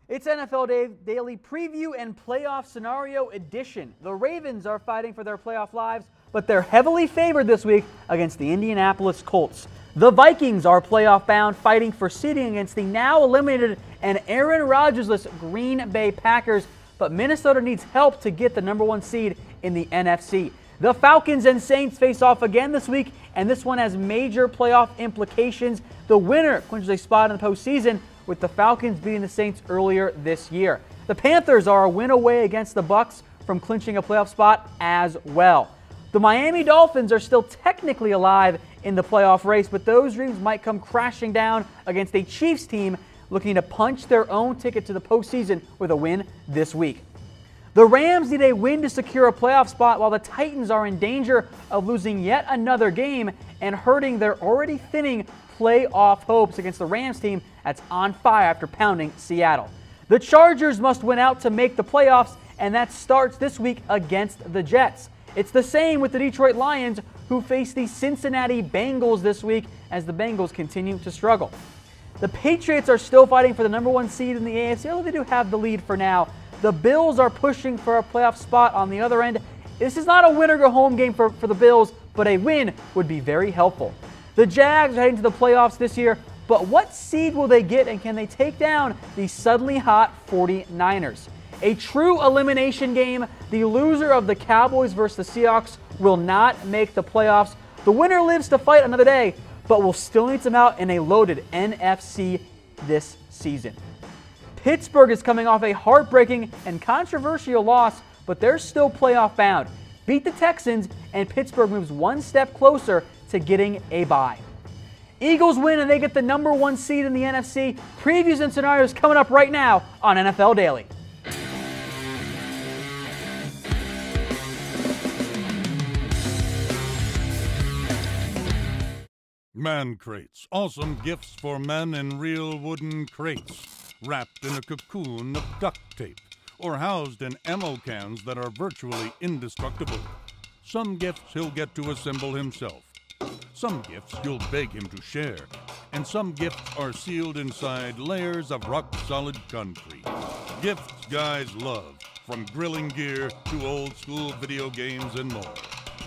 It's NFL Daily Preview and Playoff Scenario Edition. The Ravens are fighting for their playoff lives, but they're heavily favored this week against the Indianapolis Colts. The Vikings are playoff bound, fighting for seeding against the now eliminated and Aaron Rodgers-less Green Bay Packers, but Minnesota needs help to get the number one seed in the NFC. The Falcons and Saints face off again this week, and this one has major playoff implications. The winner clinches a spot in the postseason, with the Falcons beating the Saints earlier this year. The Panthers are a win away against the Bucs from clinching a playoff spot as well. The Miami Dolphins are still technically alive in the playoff race, but those dreams might come crashing down against a Chiefs team looking to punch their own ticket to the postseason with a win this week. The Rams need a win to secure a playoff spot, while the Titans are in danger of losing yet another game and hurting their already thinning playoff hopes against the Rams team that's on fire after pounding Seattle. The Chargers must win out to make the playoffs, and that starts this week against the Jets. It's the same with the Detroit Lions, who face the Cincinnati Bengals this week as the Bengals continue to struggle. The Patriots are still fighting for the number one seed in the AFC, although they do have the lead for now. The Bills are pushing for a playoff spot on the other end. This is not a win-or-go-home game for the Bills, but a win would be very helpful. The Jags are heading to the playoffs this year, but what seed will they get, and can they take down the suddenly hot 49ers? A true elimination game. The loser of the Cowboys versus the Seahawks will not make the playoffs. The winner lives to fight another day, but will still need some help in a loaded NFC this season. Pittsburgh is coming off a heartbreaking and controversial loss, but they're still playoff bound. Beat the Texans, and Pittsburgh moves one step closer to getting a bye. Eagles win, and they get the number one seed in the NFC. Previews and scenarios coming up right now on NFL Daily. Man crates. Awesome gifts for men in real wooden crates, wrapped in a cocoon of duct tape, or housed in ammo cans that are virtually indestructible. Some gifts he'll get to assemble himself. Some gifts you'll beg him to share. And some gifts are sealed inside layers of rock-solid concrete. Gifts guys love, from grilling gear to old-school video games and more.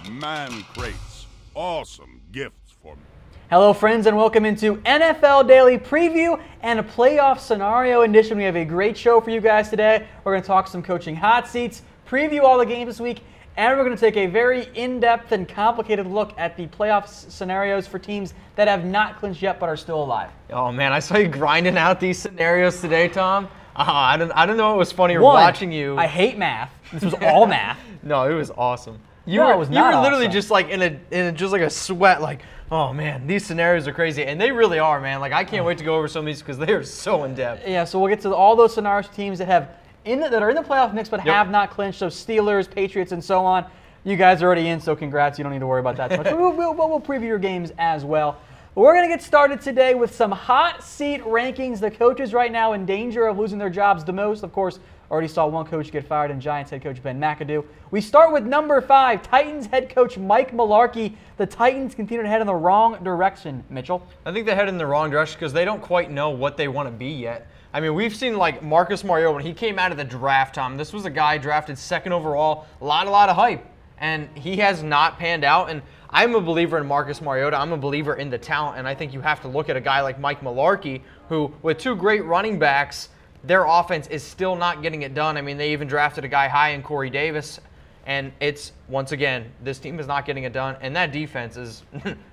Man crates. Awesome gifts for me. Hello, friends, and welcome into NFL Daily Preview and a Playoff Scenario Edition. We have a great show for you guys today. We're going to talk some coaching hot seats, preview all the games this week, and we're going to take a very in-depth and complicated look at the playoff scenarios for teams that have not clinched yet but are still alive. Oh, man, I saw you grinding out these scenarios today, Tom. I don't know what was funnier watching you. I hate math. This was all math. No, it was awesome. You were literally just like in a sweat, like, oh man, these scenarios are crazy, and they really are, man. Like, I can't wait to go over some of these because they are so in depth. Yeah, so we'll get to all those scenarios for teams that are in the playoff mix but have not clinched. So Steelers, Patriots, and so on. You guys are already in, so congrats. You don't need to worry about that too much. We'll preview your games as well. But we're going to get started today with some hot seat rankings. The coaches right now in danger of losing their jobs the most, of course. Already saw one coach get fired in Giants head coach Ben McAdoo. We start with number 5, Titans head coach Mike Mularkey. The Titans continue to head in the wrong direction, Mitchell. I think they head in the wrong direction because they don't quite know what they want to be yet. I mean, we've seen like Marcus Mariota when he came out of the draft, Tom. This was a guy drafted 2nd overall, a lot of hype, and he has not panned out. And I'm a believer in Marcus Mariota. I'm a believer in the talent, and I think you have to look at a guy like Mike Mularkey, who with 2 great running backs, their offense is still not getting it done. I mean, they even drafted a guy high in Corey Davis, and it's, once again, this team is not getting it done, and that defense is,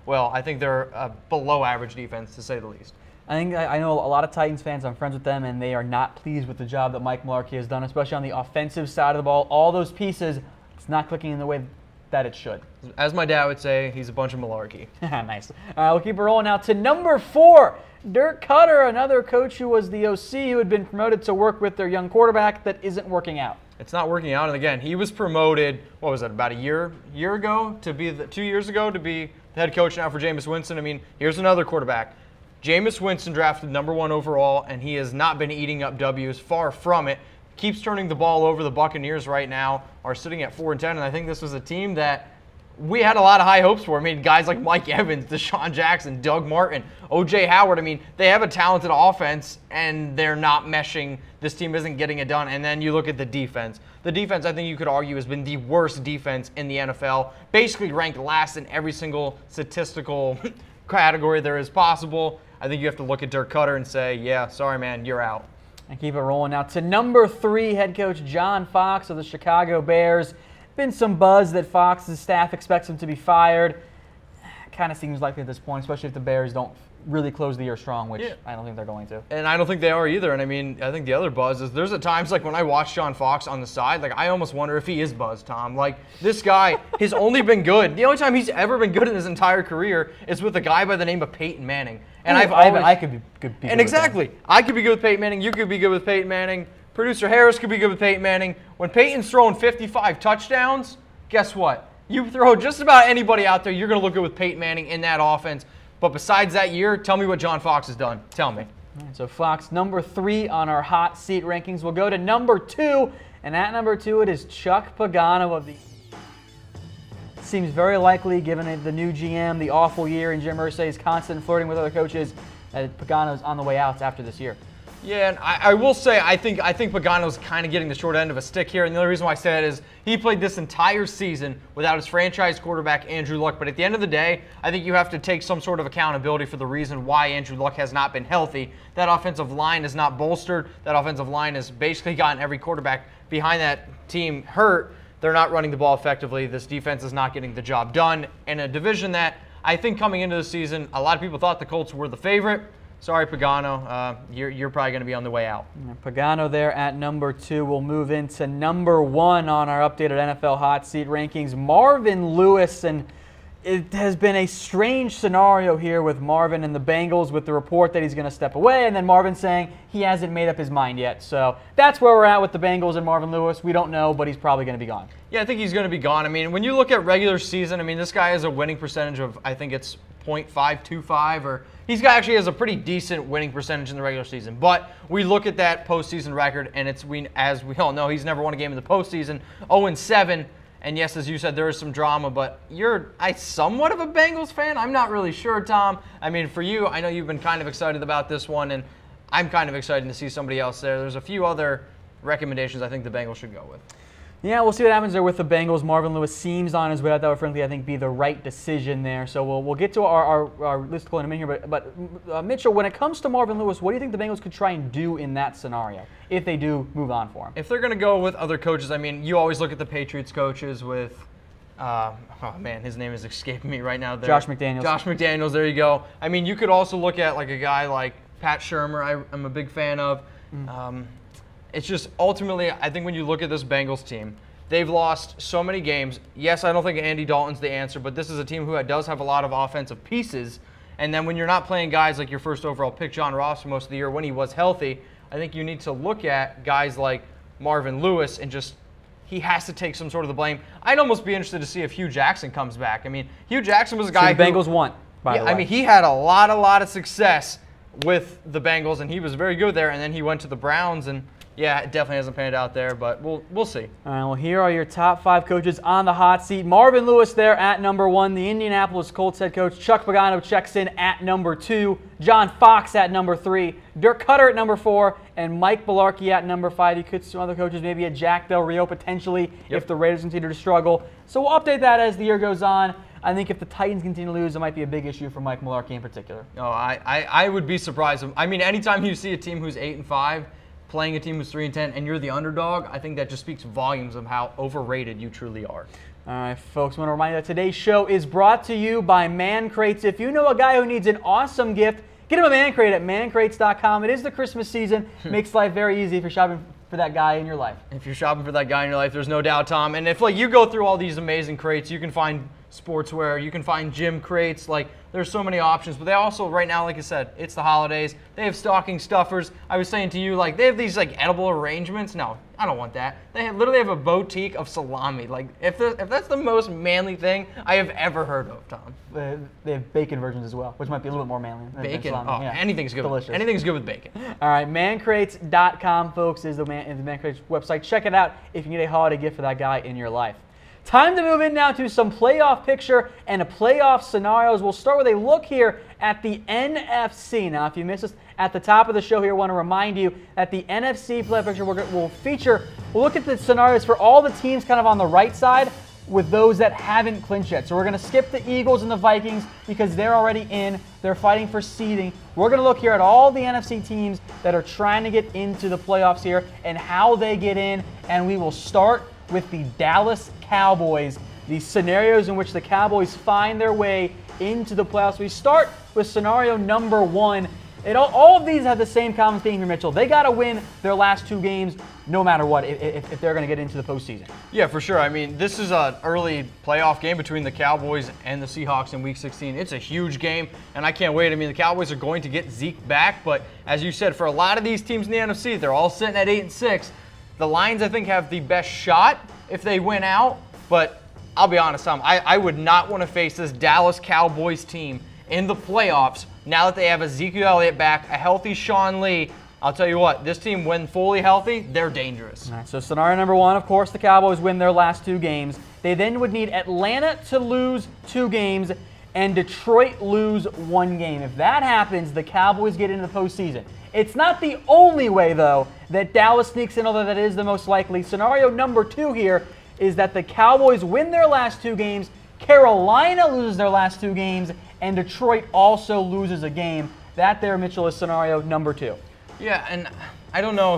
well, I think they're a below-average defense, to say the least. I know a lot of Titans fans. I'm friends with them, and they are not pleased with the job that Mike Mularkey has done, especially on the offensive side of the ball. All those pieces, it's not clicking in the way that it should. As my dad would say, he's a bunch of malarkey. Nice. We'll keep it rolling now to number 4. Dirk Cutter, another coach who was the OC who had been promoted to work with their young quarterback that isn't working out. It's not working out, and again, he was promoted, what was that, about a year ago, to be 2 years ago, to be the head coach now for Jameis Winston. I mean, here's another quarterback. Jameis Winston drafted number 1 overall, and he has not been eating up W's, far from it. Keeps turning the ball over. The Buccaneers right now are sitting at 4-10, and I think this was a team that we had a lot of high hopes for. I mean, guys like Mike Evans, Deshaun Jackson, Doug Martin, O.J. Howard. I mean, they have a talented offense, and they're not meshing. This team isn't getting it done. And then you look at the defense. The defense, I think you could argue, has been the worst defense in the NFL, basically ranked last in every single statistical category there is possible. I think you have to look at Dirk Cutter and say, yeah, sorry, man, you're out. And keep it rolling now to number 3, head coach John Fox of the Chicago Bears. Been some buzz that Fox's staff expects him to be fired. Kind of seems likely at this point, especially if the Bears don't really close the year strong, which I don't think they're going to. And I don't think they are either. And I mean, I think the other buzz is there's at times like when I watch John Fox on the side, like I almost wonder if he is buzzed, Tom. Like this guy has only been good. The only time he's ever been good in his entire career is with a guy by the name of Peyton Manning. And I could be good. And exactly, I could be good with Peyton Manning. You could be good with Peyton Manning. Producer Harris could be good with Peyton Manning. When Peyton's throwing 55 touchdowns, guess what? You throw just about anybody out there, you're going to look good with Peyton Manning in that offense. But besides that year, tell me what John Fox has done. Tell me. So Fox, number 3 on our hot seat rankings. We'll go to number 2, and at number 2 it is Chuck Pagano of the... Seems very likely, given the new GM, the awful year, and Jim Irsay's constant flirting with other coaches, that Pagano's on the way out after this year. Yeah, and I will say I think Pagano's kind of getting the short end of a stick here, and the only reason why I say that is he played this entire season without his franchise quarterback, Andrew Luck. But at the end of the day, I think you have to take some sort of accountability for the reason why Andrew Luck has not been healthy. That offensive line is not bolstered. That offensive line has basically gotten every quarterback behind that team hurt. They're not running the ball effectively. This defense is not getting the job done in a division that I think coming into the season, a lot of people thought the Colts were the favorite. Sorry, Pagano. You're probably going to be on the way out. Pagano there at number 2. We'll move into number 1 on our updated NFL hot seat rankings. Marvin Lewis, and it has been a strange scenario here with Marvin and the Bengals with the report that he's going to step away, and then Marvin saying he hasn't made up his mind yet. So that's where we're at with the Bengals and Marvin Lewis. We don't know, but he's probably going to be gone. Yeah, I think he's going to be gone. I mean, when you look at regular season, I mean, this guy has a winning percentage of, I think it's .525, or actually has a pretty decent winning percentage in the regular season. But we look at that postseason record, and as we all know, he's never won a game in the postseason, 0-7. And yes, as you said, there is some drama, but you're somewhat of a Bengals fan. I'm not really sure, Tom. I mean, for you, I know you've been kind of excited about this one, and I'm kind of excited to see somebody else there. There's a few other recommendations I think the Bengals should go with. Yeah, we'll see what happens there with the Bengals. Marvin Lewis seems on his way out. That would, frankly, I think, be the right decision there. So we'll get to our list in a minute here. But Mitchell, when it comes to Marvin Lewis, what do you think the Bengals could try and do in that scenario if they do move on for him? If they're going to go with other coaches, I mean, you always look at the Patriots coaches with, oh man, his name is escaping me right now. Josh McDaniels. Josh McDaniels, there you go. I mean, you could also look at like a guy like Pat Shurmur, I'm a big fan of. It's just ultimately, I think when you look at this Bengals team, they've lost so many games. Yes, I don't think Andy Dalton's the answer, but this is a team who does have a lot of offensive pieces. And then when you're not playing guys like your first overall pick, John Ross, for most of the year when he was healthy, I think you need to look at guys like Marvin Lewis and just he has to take some sort of the blame. I'd almost be interested to see if Hugh Jackson comes back. I mean, Hugh Jackson was a guy the Bengals won, by the way. I mean, he had a lot of success with the Bengals, and he was very good there. And then he went to the Browns, and yeah, it definitely hasn't panned out there, but we'll see. All right, well, here are your top 5 coaches on the hot seat. Marvin Lewis there at number 1. The Indianapolis Colts head coach Chuck Pagano checks in at number 2. John Fox at number 3. Dirk Cutter at number 4. And Mike Mularkey at number 5. You could see some other coaches, maybe a Jack Del Rio potentially if the Raiders continue to struggle. So we'll update that as the year goes on. I think if the Titans continue to lose, it might be a big issue for Mike Mularkey in particular. Oh, I would be surprised. I mean, anytime you see a team who's 8-5, playing a team who's 3-10, and you're the underdog, I think that just speaks volumes of how overrated you truly are. All right, folks, I want to remind you that today's show is brought to you by Man Crates. If you know a guy who needs an awesome gift, get him a Man Crate at mancrates.com. It is the Christmas season. Makes life very easy if you're shopping for that guy in your life. If you're shopping for that guy in your life, there's no doubt, Tom. And if you go through all these amazing crates, you can find sportswear, you can find gym crates, there's so many options. But they also, right now, like I said, it's the holidays. They have stocking stuffers. I was saying to you, they have these edible arrangements. No, I don't want that. They literally have a boutique of salami. If that's the most manly thing I have ever heard of, Tom. They have bacon versions as well, which might be a little bit more manly. Bacon? Oh, yeah. Anything's good. Delicious. Anything's good with bacon. All right, mancrates.com, folks, is the Man Crates website. Check it out if you need a holiday gift for that guy in your life. Time to move in now to some playoff picture and playoff scenarios. We'll start with a look here at the NFC. Now, if you missed us at the top of the show here, I want to remind you that the NFC playoff picture we'll look at the scenarios for all the teams kind of on the right side with those that haven't clinched yet. So we're going to skip the Eagles and the Vikings because they're already in. They're fighting for seeding. We're going to look here at all the NFC teams that are trying to get into the playoffs here and how they get in. And we will start with the Dallas Cowboys, the scenarios in which the Cowboys find their way into the playoffs. We start with scenario number 1. All of these have the same common theme here, Mitchell. They got to win their last 2 games no matter what if they're going to get into the postseason. Yeah, for sure. I mean, this is an early playoff game between the Cowboys and the Seahawks in Week 16. It's a huge game, and I can't wait. I mean, the Cowboys are going to get Zeke back, but as you said, for a lot of these teams in the NFC, they're all sitting at 8-6. The Lions, I think, have the best shot if they win out, but I'll be honest, Tom, I would not want to face this Dallas Cowboys team in the playoffs now that they have Ezekiel Elliott back, a healthy Sean Lee. I'll tell you what, this team, when fully healthy, they're dangerous. All right, so scenario number 1, of course, the Cowboys win their last 2 games. They then would need Atlanta to lose 2 games and Detroit lose 1 game. If that happens, the Cowboys get into the postseason. It's not the only way, though, that Dallas sneaks in, although that is the most likely. Scenario number 2 here is that the Cowboys win their last 2 games, Carolina loses their last 2 games, and Detroit also loses a game. That there, Mitchell, is scenario number 2. Yeah, and I don't know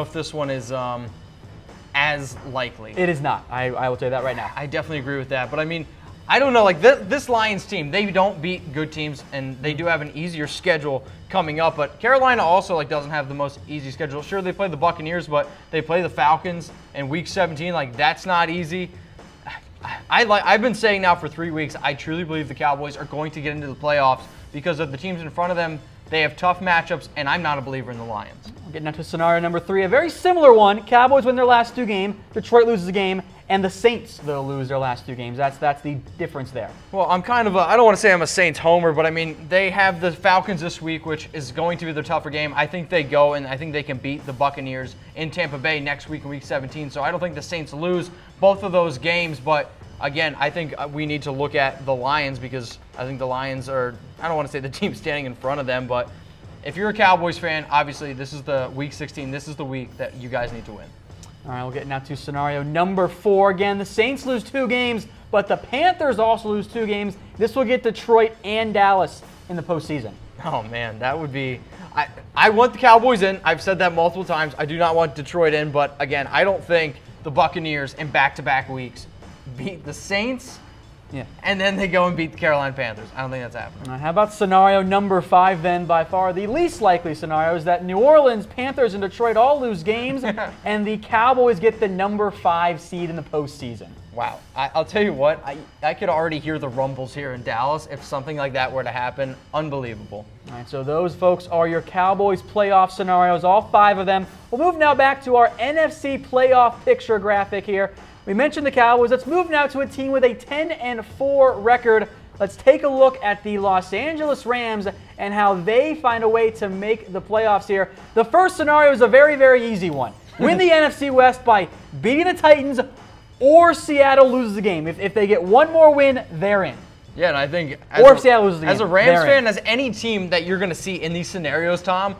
if this one is as likely. It is not. I will tell you that right now. I definitely agree with that. But I mean, I don't know. Like this Lions team, they don't beat good teams, and they do have an easier schedule coming up. But Carolina also doesn't have the most easy schedule. Sure, they play the Buccaneers, but they play the Falcons in Week 17. That's not easy. I've been saying now for 3 weeks, I truly believe the Cowboys are going to get into the playoffs because of the teams in front of them. They have tough matchups, and I'm not a believer in the Lions. Getting into scenario number 3, a very similar one. Cowboys win their last 2 games, Detroit loses a game, and the Saints, they'll lose their last 2 games. That's the difference there. Well, I'm kind of I don't want to say I'm a Saints homer, but I mean, they have the Falcons this week, which is going to be their tougher game. I think they go, and I think they can beat the Buccaneers in Tampa Bay next week in Week 17. So I don't think the Saints lose both of those games, but again, I think we need to look at the Lions because I think the Lions are, I don't want to say the team standing in front of them, but if you're a Cowboys fan, obviously this is the Week 16. This is the week that you guys need to win. All right, we'll get now to scenario number 4. Again, the Saints lose 2 games, but the Panthers also lose 2 games. This will get Detroit and Dallas in the postseason. Oh, man, that would be – I want the Cowboys in. I've said that multiple times. I do not want Detroit in, but, again, I don't think the Buccaneers in back-to-back weeks beat the Saints, and then they go and beat the Carolina Panthers. I don't think that's happening. How about scenario number 5 then? By far the least likely scenario is that New Orleans, Panthers, and Detroit all lose games, and the Cowboys get the number 5 seed in the postseason. Wow. I'll tell you what, I could already hear the rumbles here in Dallas if something like that were to happen. Unbelievable. All right, so those, folks, are your Cowboys playoff scenarios, all 5 of them. We'll move now back to our NFC playoff picture graphic here. We mentioned the Cowboys. Let's move now to a team with a 10-4 record. Let's take a look at the Los Angeles Rams and how they find a way to make the playoffs here. The first scenario is a very, very easy one. Win the NFC West by beating the Titans or Seattle loses the game. If they get one more win, they're in. Yeah, and I think Seattle loses the game, as a Rams fan, as any team that you're going to see in these scenarios, Tom,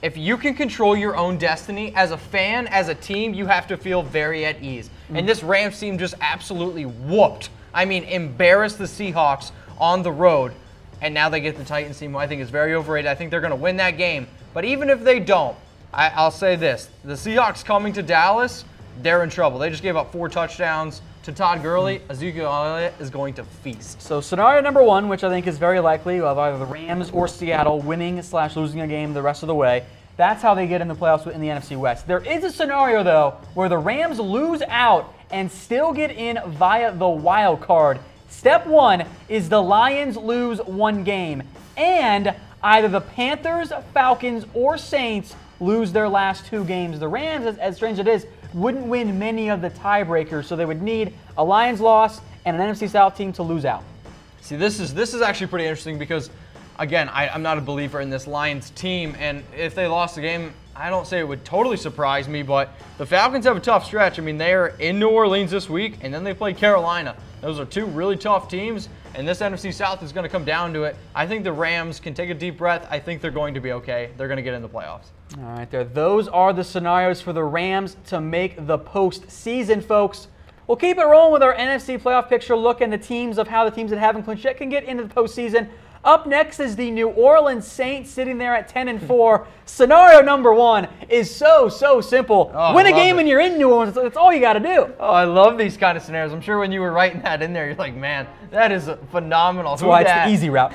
if you can control your own destiny, as a fan, as a team, you have to feel very at ease. And this Rams team just absolutely whooped. I mean, embarrassed the Seahawks on the road. And now they get the Titans team, who I think is very overrated. I think they're going to win that game. But even if they don't, I'll say this. The Seahawks coming to Dallas, they're in trouble. They just gave up 4 touchdowns to Todd Gurley. Ezekiel Elliott is going to feast. So scenario number 1, which I think is very likely, of either the Rams or Seattle winning/losing a game the rest of the way. That's how they get in the playoffs in the NFC West. There is a scenario, though, where the Rams lose out and still get in via the wild card. Step 1 is the Lions lose 1 game, and either the Panthers, Falcons, or Saints lose their last 2 games. The Rams, as strange as it is, wouldn't win many of the tiebreakers, so they would need a Lions loss and an NFC South team to lose out. See, this is actually pretty interesting because, again, I'm not a believer in this Lions team, and if they lost the game, I don't say it would totally surprise me, but the Falcons have a tough stretch. I mean, they are in New Orleans this week, and then they play Carolina. Those are two really tough teams, and this NFC South is going to come down to it. I think the Rams can take a deep breath. I think they're going to be okay. They're going to get in the playoffs. All right, there. Those are the scenarios for the Rams to make the postseason, folks. We'll keep it rolling with our NFC playoff picture look and the teams of how the teams that haven't clinched yet can get into the postseason. Up next is the New Orleans Saints sitting there at 10-4. Scenario number one is so simple. Win a game and you're in New Orleans. That's all you got to do. Oh, I love these kind of scenarios. I'm sure when you were writing that in there, you're like, man, that is phenomenal. That's why it's the easy route.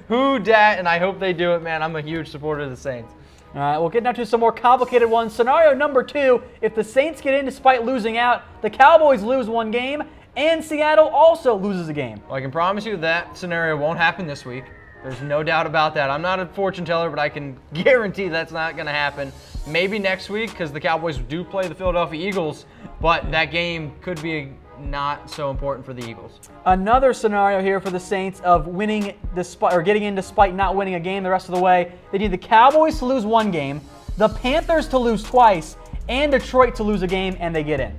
Who dat? And I hope they do it, man. I'm a huge supporter of the Saints. All right, we'll get now to some more complicated ones. Scenario number two, if the Saints get in despite losing out, the Cowboys lose one game, and Seattle also loses a game. Well, I can promise you that scenario won't happen this week. There's no doubt about that. I'm not a fortune teller, but I can guarantee that's not going to happen. Maybe next week, because the Cowboys do play the Philadelphia Eagles, but that game could be not so important for the Eagles. Another scenario here for the Saints of winning despite or getting in despite not winning a game the rest of the way. They need the Cowboys to lose one game, the Panthers to lose twice, and Detroit to lose a game, and they get in.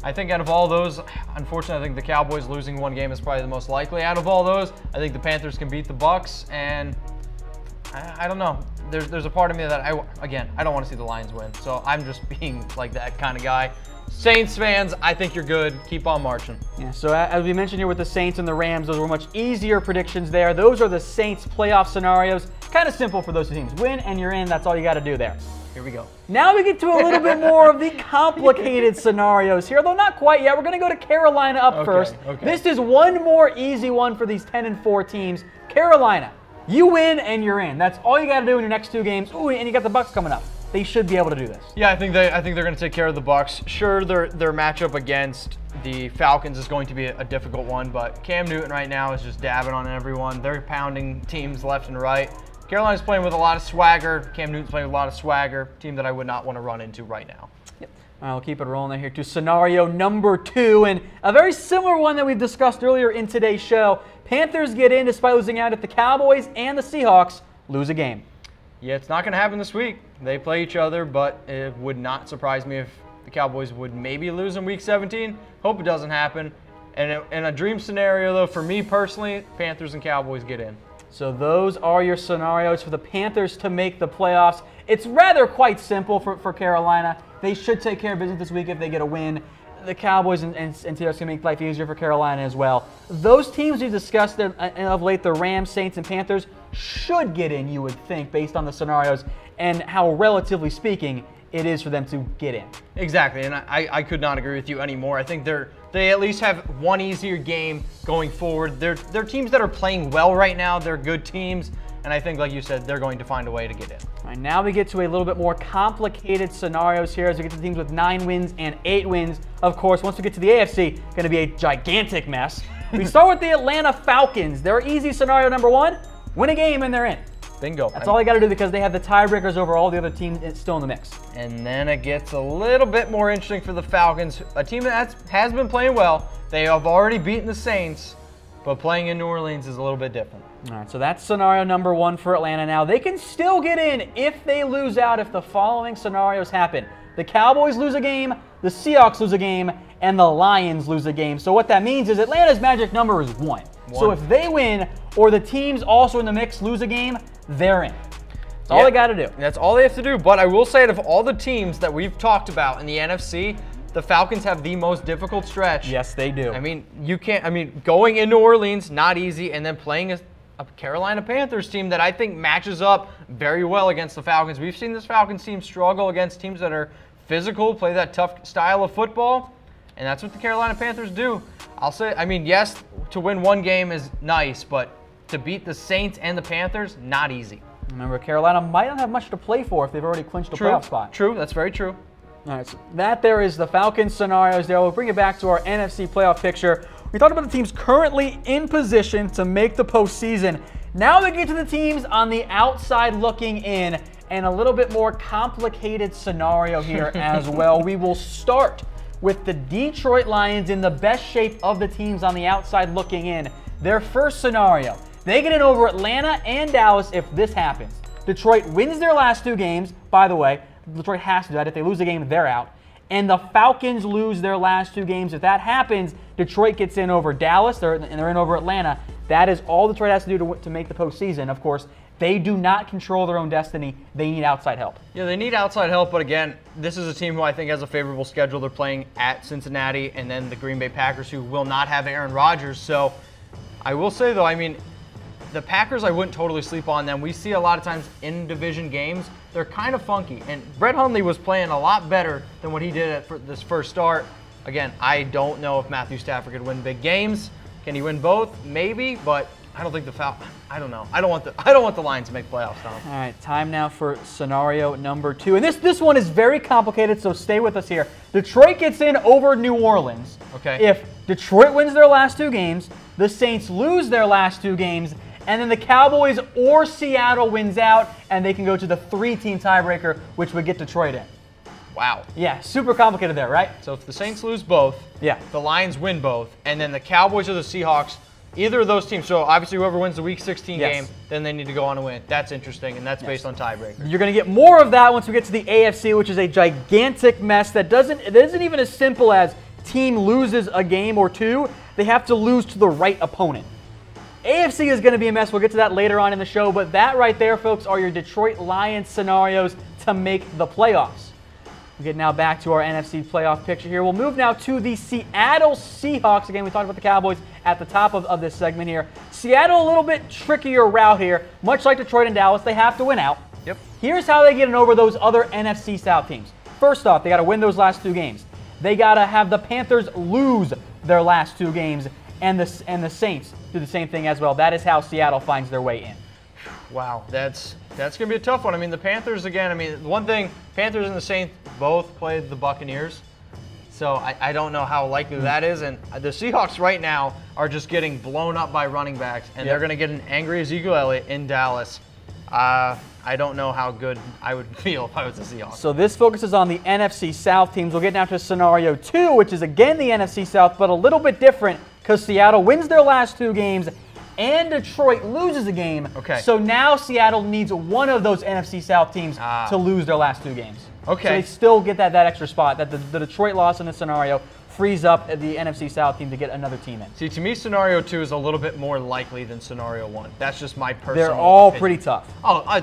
I think out of all those, unfortunately, I think the Cowboys losing one game is probably the most likely. Out of all those, I think the Panthers can beat the Bucs, and I don't know. There's a part of me that, I don't want to see the Lions win, so I'm just being like that kind of guy. Saints fans, I think you're good. Keep on marching. Yeah, so as we mentioned here with the Saints and the Rams, those were much easier predictions there. Those are the Saints playoff scenarios. Kind of simple for those two teams. Win and you're in. That's all you got to do there. Here we go. Now we get to a little bit more of the complicated scenarios here, though not quite yet. We're going to go to Carolina up first. Okay. This is one more easy one for these 10-4 teams. Carolina, you win and you're in. That's all you got to do in your next two games. Ooh, and you got the Bucs coming up. They should be able to do this. Yeah, I think they're going to take care of the Bucs. Sure, their matchup against the Falcons is going to be a difficult one, but Cam Newton right now is just dabbing on everyone. They're pounding teams left and right. Carolina's playing with a lot of swagger. Cam Newton's playing with a lot of swagger. Team that I would not want to run into right now. Yep. I'll keep it rolling here to scenario number two, and a very similar one that we discussed earlier in today's show. Panthers get in despite losing out at the Cowboys, and the Seahawks lose a game. Yeah, it's not going to happen this week. They play each other, but it would not surprise me if the Cowboys would maybe lose in Week 17. Hope it doesn't happen. And in a dream scenario, though, for me personally, Panthers and Cowboys get in. So those are your scenarios for the Panthers to make the playoffs. It's rather quite simple for Carolina. They should take care of business this week if they get a win. The Cowboys and Seahawks can make life easier for Carolina as well. Those teams we discussed of late, the Rams, Saints, and Panthers, should get in, you would think, based on the scenarios and how, relatively speaking, it is for them to get in. Exactly, and I could not agree with you anymore. I think they at least have one easier game going forward. They're teams that are playing well right now. They're good teams, and I think, like you said, they're going to find a way to get in. All right, now we get to a little bit more complicated scenarios here as we get to teams with 9 wins and 8 wins. Of course, once we get to the AFC, going to be a gigantic mess. We start with the Atlanta Falcons. Their easy scenario number one, win a game and they're in. Bingo. That's all they got to do because they have the tiebreakers over all the other teams still in the mix. And then it gets a little bit more interesting for the Falcons, a team that has been playing well. They have already beaten the Saints, but playing in New Orleans is a little bit different. All right, so that's scenario number one for Atlanta. Now, they can still get in if they lose out if the following scenarios happen. The Cowboys lose a game, the Seahawks lose a game, and the Lions lose a game. So what that means is Atlanta's magic number is 1. So if they win or the teams also in the mix lose a game, they're in. That's all they got to do. That's all they have to do. But I will say that of all the teams that we've talked about in the NFC, the Falcons have the most difficult stretch. Yes, they do. I mean, going in New Orleans, not easy, and then playing a Carolina Panthers team that I think matches up very well against the Falcons. We've seen this Falcons team struggle against teams that are physical, play that tough style of football, and that's what the Carolina Panthers do. I'll say, yes, to win one game is nice, but to beat the Saints and the Panthers, not easy. Remember, Carolina might not have much to play for if they've already clinched a playoff spot. True, that's very true. All right, so that there is the Falcons scenarios there. We'll bring it back to our NFC playoff picture. We talked about the teams currently in position to make the postseason. Now we get to the teams on the outside looking in, and a little bit more complicated scenario here as well. We will start with the Detroit Lions in the best shape of the teams on the outside looking in. Their first scenario, they get in over Atlanta and Dallas if this happens. Detroit wins their last 2 games. By the way, Detroit has to do that. If they lose a game, they're out. And the Falcons lose their last 2 games. If that happens, Detroit gets in over Dallas, and they're in over Atlanta. That is all Detroit has to do to make the postseason. Of course, they do not control their own destiny. They need outside help. Yeah, they need outside help, but again, this is a team who I think has a favorable schedule. They're playing at Cincinnati and then the Green Bay Packers, who will not have Aaron Rodgers. So I will say, though, I mean, the Packers, I wouldn't totally sleep on them. We see a lot of times in division games, they're kind of funky. And Brett Hundley was playing a lot better than what he did at this first start. Again, I don't know if Matthew Stafford could win big games. Can he win both? Maybe, but I don't think the Falcons. I don't know. I don't want the Lions to make playoffs, Tom. All right, time now for scenario number 2. And this one is very complicated, so stay with us here. Detroit gets in over New Orleans. Okay. If Detroit wins their last 2 games, the Saints lose their last 2 games, and then the Cowboys or Seattle wins out, and they can go to the 3-team tiebreaker, which would get Detroit in. Wow. Yeah, super complicated there, right? So if the Saints lose both, yeah, the Lions win both, and then the Cowboys or the Seahawks, either of those teams, so obviously whoever wins the Week 16 game, then they need to go on and win. That's interesting, and that's based on tiebreaker. You're going to get more of that once we get to the AFC, which is a gigantic mess that isn't even as simple as team loses a game or 2. They have to lose to the right opponent. AFC is going to be a mess. We'll get to that later on in the show, but that right there, folks, are your Detroit Lions scenarios to make the playoffs. We'll get now back to our NFC playoff picture here. We'll move now to the Seattle Seahawks. Again, we talked about the Cowboys at the top of this segment here. Seattle, a little bit trickier route here. Much like Detroit and Dallas, they have to win out. Yep. Here's how they get in over those other NFC South teams. First off, they got to win those last 2 games. They got to have the Panthers lose their last 2 games, and the Saints do the same thing as well. That is how Seattle finds their way in. Wow, that's going to be a tough one. I mean, the Panthers, again, I mean, one thing, Panthers and the Saints both played the Buccaneers, so I don't know how likely that is. And the Seahawks right now are just getting blown up by running backs, and they're going to get an angry Ezekiel Elliott in Dallas. I don't know how good I would feel if I was the Seahawks. So this focuses on the NFC South teams. We'll get now to scenario 2, which is again the NFC South, but a little bit different because Seattle wins their last 2 games and Detroit loses a game. Okay. So now Seattle needs one of those NFC South teams to lose their last 2 games. Okay. So they still get that extra spot. That the Detroit loss in this scenario frees up the NFC South team to get another team in. See, to me, scenario 2 is a little bit more likely than scenario 1. That's just my personal They're all opinion. pretty tough. Oh, I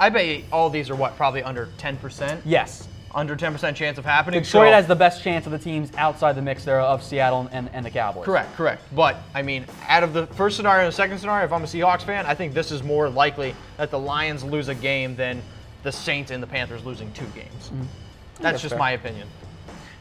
bet all these are what, probably under 10%? Yes. Under 10% chance of happening. Detroit has the best chance of the teams outside the mix there of Seattle and the Cowboys. Correct. But, I mean, out of the first scenario and the second scenario, if I'm a Seahawks fan, I think this is more likely that the Lions lose a game than the Saints and the Panthers losing 2 games. That's just my opinion.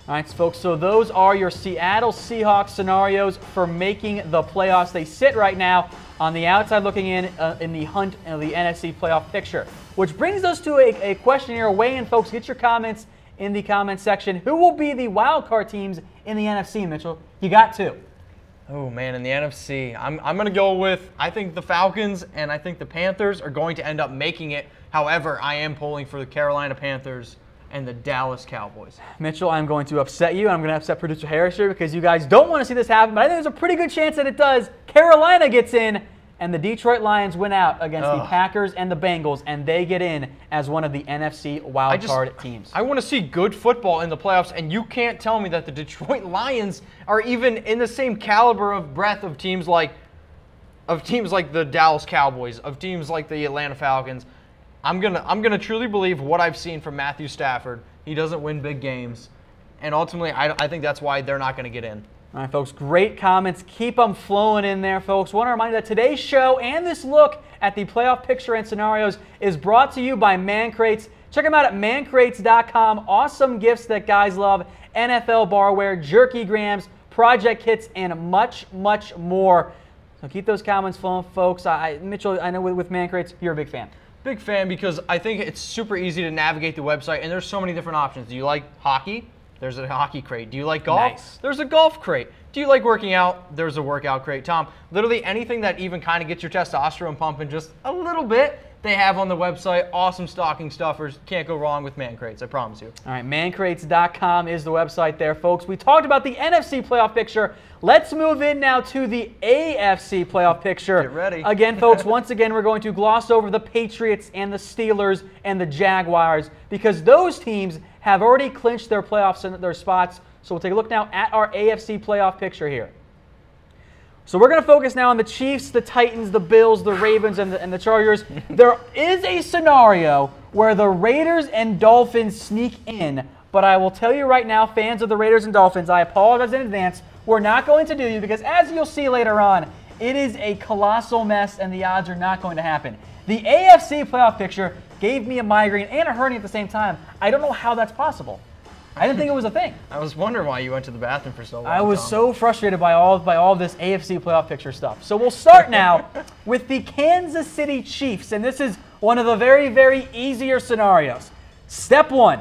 All right, folks, so those are your Seattle Seahawks scenarios for making the playoffs. They sit right now on the outside looking in the hunt of the NFC playoff picture. Which brings us to a question here. Weigh in, folks. Get your comments in the comment section. Who will be the wild card teams in the NFC, Mitchell? You got 2. Oh, man, in the NFC, I'm going to go with, I think the Falcons and I think the Panthers are going to end up making it. However, I am polling for the Carolina Panthers and the Dallas Cowboys. Mitchell, I'm going to upset you. I'm going to upset producer Harris here because you guys don't want to see this happen, but I think there's a pretty good chance that it does. Carolina gets in, and the Detroit Lions win out against the Packers and the Bengals, and they get in as one of the NFC wildcard teams. I want to see good football in the playoffs, and you can't tell me that the Detroit Lions are even in the same caliber of breadth of teams like the Dallas Cowboys, of teams like the Atlanta Falcons. I'm gonna truly believe what I've seen from Matthew Stafford. He doesn't win big games, and ultimately, I think that's why they're not going to get in. All right, folks, great comments. Keep them flowing in there, folks. Want to remind you that today's show and this look at the playoff picture and scenarios is brought to you by Man Crates. Check them out at mancrates.com. Awesome gifts that guys love. NFL barware, jerky grams, project kits, and much, much more. So keep those comments flowing, folks. Mitchell, I know with Man Crates, you're a big fan. Big fan because I think it's super easy to navigate the website, and there's so many different options. Do you like hockey? There's a hockey crate. Do you like golf? Nice. There's a golf crate. Do you like working out? There's a workout crate. Tom, literally anything that even kind of gets your testosterone pumping just a little bit, they have on the website. Awesome stocking stuffers. Can't go wrong with man crates, I promise you. All right, mancrates.com is the website there, folks. We talked about the NFC playoff picture. Let's move in now to the AFC playoff picture. Get ready. Again, folks, once again, we're going to gloss over the Patriots and the Steelers and the Jaguars because those teams have already clinched their playoffs and their spots. So we'll take a look now at our AFC playoff picture here. So we're going to focus now on the Chiefs, the Titans, the Bills, the Ravens, and the Chargers. There is a scenario where the Raiders and Dolphins sneak in, but I will tell you right now, fans of the Raiders and Dolphins, I apologize in advance. We're not going to do you because, as you'll see later on, it is a colossal mess and the odds are not going to happen. The AFC playoff picture gave me a migraine and a hernia at the same time. I don't know how that's possible. I didn't think it was a thing. I was wondering why you went to the bathroom for so long. I was Tom. so frustrated by all this AFC playoff picture stuff. So we'll start now with the Kansas City Chiefs, and this is one of the very, very easier scenarios. Step one,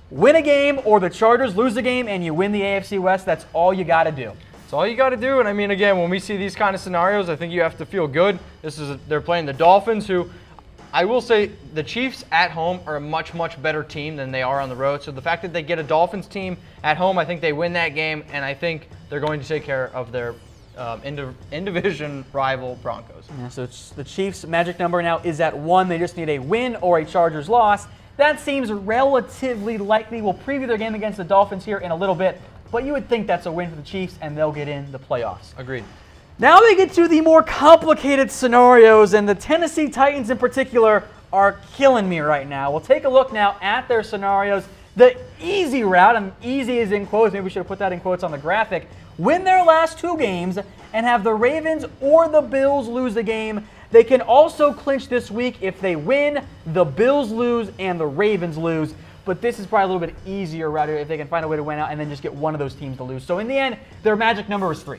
win a game or the Chargers lose a game and you win the AFC West. That's all you got to do. That's all you got to do. And I mean, again, when we see these kind of scenarios, I think you have to feel good. They're playing the Dolphins, who I will say the Chiefs at home are a much, much better team than they are on the road. So the fact that they get a Dolphins team at home, I think they win that game, and I think they're going to take care of their in-division rival Broncos. Yeah, so the Chiefs' magic number now is at 1. They just need a win or a Chargers loss. That seems relatively likely. We'll preview their game against the Dolphins here in a little bit, but you would think that's a win for the Chiefs, and they'll get in the playoffs. Agreed. Now we get to the more complicated scenarios, and the Tennessee Titans in particular are killing me right now. We'll take a look now at their scenarios. The easy route, and easy is in quotes, maybe we should have put that in quotes on the graphic, win their last 2 games and have the Ravens or the Bills lose the game. They can also clinch this week if they win, the Bills lose, and the Ravens lose. But this is probably a little bit easier route if they can find a way to win out and then just get one of those teams to lose. So in the end, their magic number is 3.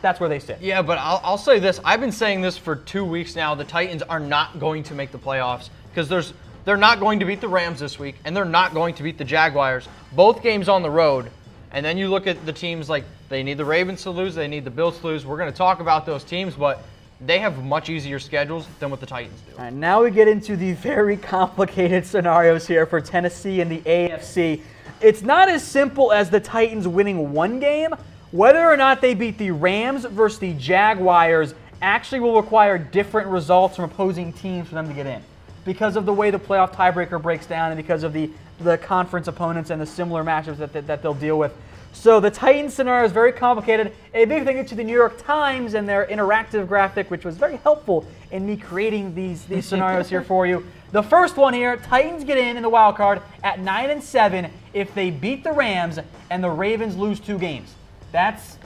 That's where they sit. Yeah, but I'll say this. I've been saying this for 2 weeks now. The Titans are not going to make the playoffs because they're not going to beat the Rams this week, and they're not going to beat the Jaguars. Both games on the road. And then you look at the teams like they need the Ravens to lose, they need the Bills to lose. We're going to talk about those teams, but they have much easier schedules than what the Titans do. All right, now we get into the very complicated scenarios here for Tennessee and the AFC. It's not as simple as the Titans winning 1 game. Whether or not they beat the Rams versus the Jaguars actually will require different results from opposing teams for them to get in because of the way the playoff tiebreaker breaks down and because of the conference opponents and the similar matchups that they'll deal with. So the Titans scenario is very complicated. A big thank you to the New York Times and their interactive graphic, which was very helpful in me creating these scenarios here for you. The first one here, Titans get in the wild card at 9-7 if they beat the Rams and the Ravens lose 2 games. That's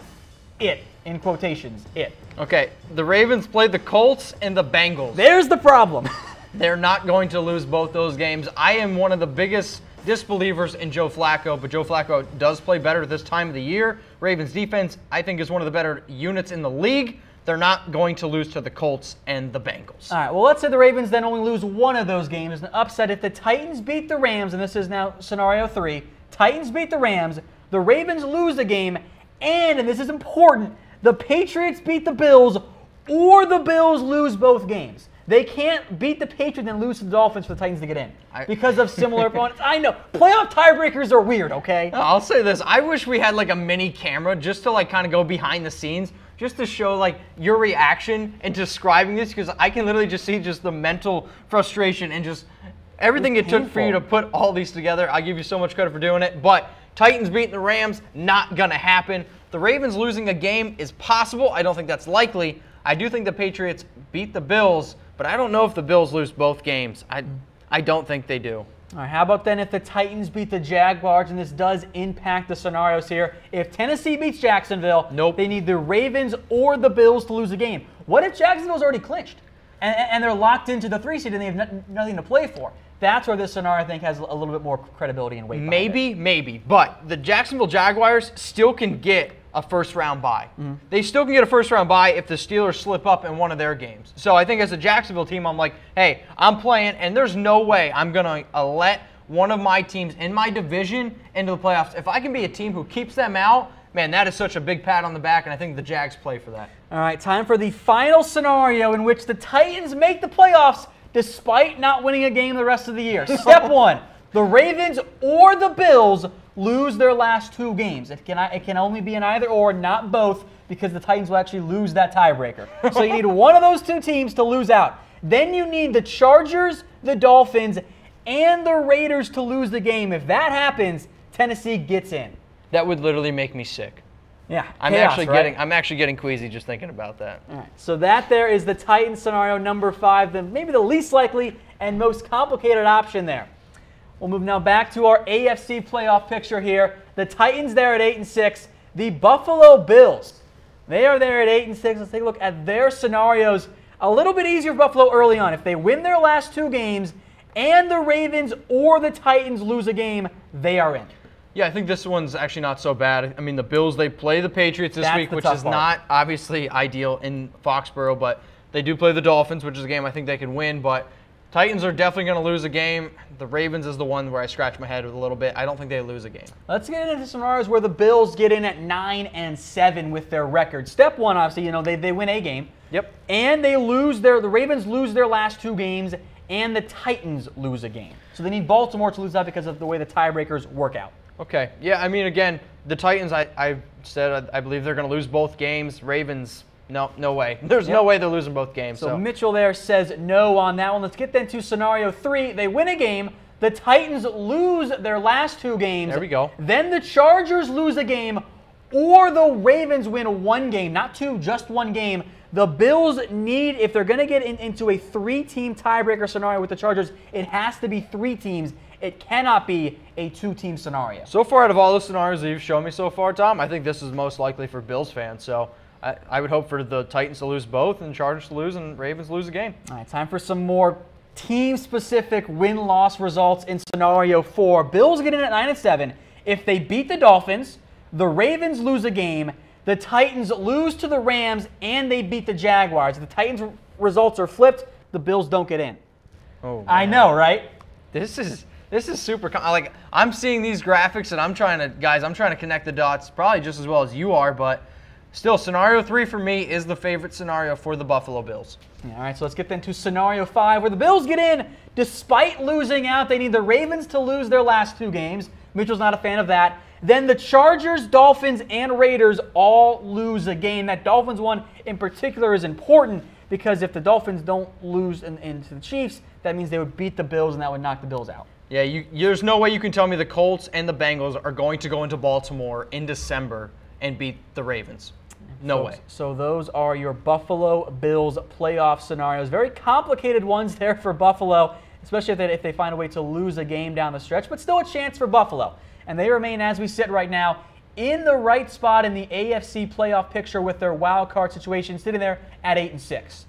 it, in quotations, it. Okay, the Ravens played the Colts and the Bengals. There's the problem. They're not going to lose both those games. I am one of the biggest disbelievers in Joe Flacco, but Joe Flacco does play better at this time of the year. Ravens defense, I think, is one of the better units in the league. They're not going to lose to the Colts and the Bengals. All right, well, let's say the Ravens then only lose 1 of those games. An upset if the Titans beat the Rams, and this is now scenario 3. Titans beat the Rams, the Ravens lose the game, and this is important, the Patriots beat the Bills or the Bills lose both games. They can't beat the Patriots and lose to the Dolphins for the Titans to get in because of similar opponents. I know. Playoff tiebreakers are weird, okay? I'll say this. I wish we had like a mini camera just to like kind of go behind the scenes just to show like your reaction and describing this because I can literally just see just the mental frustration and just everything it took for you to put all these together. I give you so much credit for doing it, but Titans beating the Rams, not going to happen. The Ravens losing a game is possible. I don't think that's likely. I do think the Patriots beat the Bills, but I don't know if the Bills lose both games. I don't think they do. All right, how about then if the Titans beat the Jaguars, and this does impact the scenarios here. If Tennessee beats Jacksonville, they need the Ravens or the Bills to lose a game. What if Jacksonville's already clinched and they're locked into the 3 seed and they have nothing to play for? That's where this scenario, I think, has a little bit more credibility and weight. Maybe. But the Jacksonville Jaguars still can get a first-round bye. Mm-hmm. They still can get a first-round bye if the Steelers slip up in one of their games. So I think as a Jacksonville team, I'm like, hey, I'm playing, and there's no way I'm going to let one of my teams in my division into the playoffs. If I can be a team who keeps them out, man, that is such a big pat on the back, and I think the Jags play for that. All right, time for the final scenario in which the Titans make the playoffs despite not winning a game the rest of the year. Step one, the Ravens or the Bills lose their last 2 games. It can only be an either or, not both, because the Titans will actually lose that tiebreaker. So you need one of those 2 teams to lose out. Then you need the Chargers, the Dolphins, and the Raiders to lose the game. If that happens, Tennessee gets in. That would literally make me sick. Yeah, I'm actually getting queasy just thinking about that. All right, so that there is the Titans scenario number 5, maybe the least likely and most complicated option there. We'll move now back to our AFC playoff picture here. The Titans there at 8-6. The Buffalo Bills, they are there at 8-6. Let's take a look at their scenarios. A little bit easier for Buffalo early on. If they win their last 2 games and the Ravens or the Titans lose a game, they are in. Yeah, I think this one's actually not so bad. I mean, the Bills, they play the Patriots this week, which is not obviously ideal in Foxborough, but they do play the Dolphins, which is a game I think they can win. But Titans are definitely going to lose a game. The Ravens is the one where I scratch my head with a little bit. I don't think they lose a game. Let's get into scenarios where the Bills get in at 9-7 with their record. Step one, obviously, they win a game. Yep. And the Ravens lose their last 2 games, and the Titans lose a game. So they need Baltimore to lose out because of the way the tiebreakers work out. Okay. Yeah, I mean, again, the Titans, I said I believe they're going to lose both games. Ravens, no way. There's no way they're losing both games. So Mitchell there says no on that one. Let's get then to scenario 3. They win a game. The Titans lose their last 2 games. There we go. Then the Chargers lose a game, or the Ravens win 1 game, not 2, just 1 game. The Bills need, if they're going to get into a 3-team tiebreaker scenario with the Chargers, it has to be 3 teams. It cannot be a 2-team scenario. So far, out of all the scenarios that you've shown me so far, Tom, I think this is most likely for Bills fans. So I would hope for the Titans to lose both and Chargers to lose and Ravens lose a game. All right, time for some more team-specific win-loss results in scenario 4. Bills get in at 9-7. If they beat the Dolphins, the Ravens lose a game, the Titans lose to the Rams, and they beat the Jaguars. If the Titans' results are flipped, the Bills don't get in. Oh, man. I know, right? This is super. Like, I'm seeing these graphics and I'm trying to connect the dots probably just as well as you are, but still, scenario 3 for me is the favorite scenario for the Buffalo Bills. All right, so let's get then to scenario 5, where the Bills get in despite losing out. They need the Ravens to lose their last 2 games. Mitchell's not a fan of that. Then the Chargers, Dolphins, and Raiders all lose a game. That Dolphins one in particular is important because if the Dolphins don't lose into the Chiefs, that means they would beat the Bills, and that would knock the Bills out. Yeah, there's no way you can tell me the Colts and the Bengals are going to go into Baltimore in December and beat the Ravens. No way. So those are your Buffalo Bills playoff scenarios. Very complicated ones there for Buffalo, especially if they find a way to lose a game down the stretch, but still a chance for Buffalo. And they remain, as we sit right now, in the right spot in the AFC playoff picture with their wild card situation, sitting there at 8-6.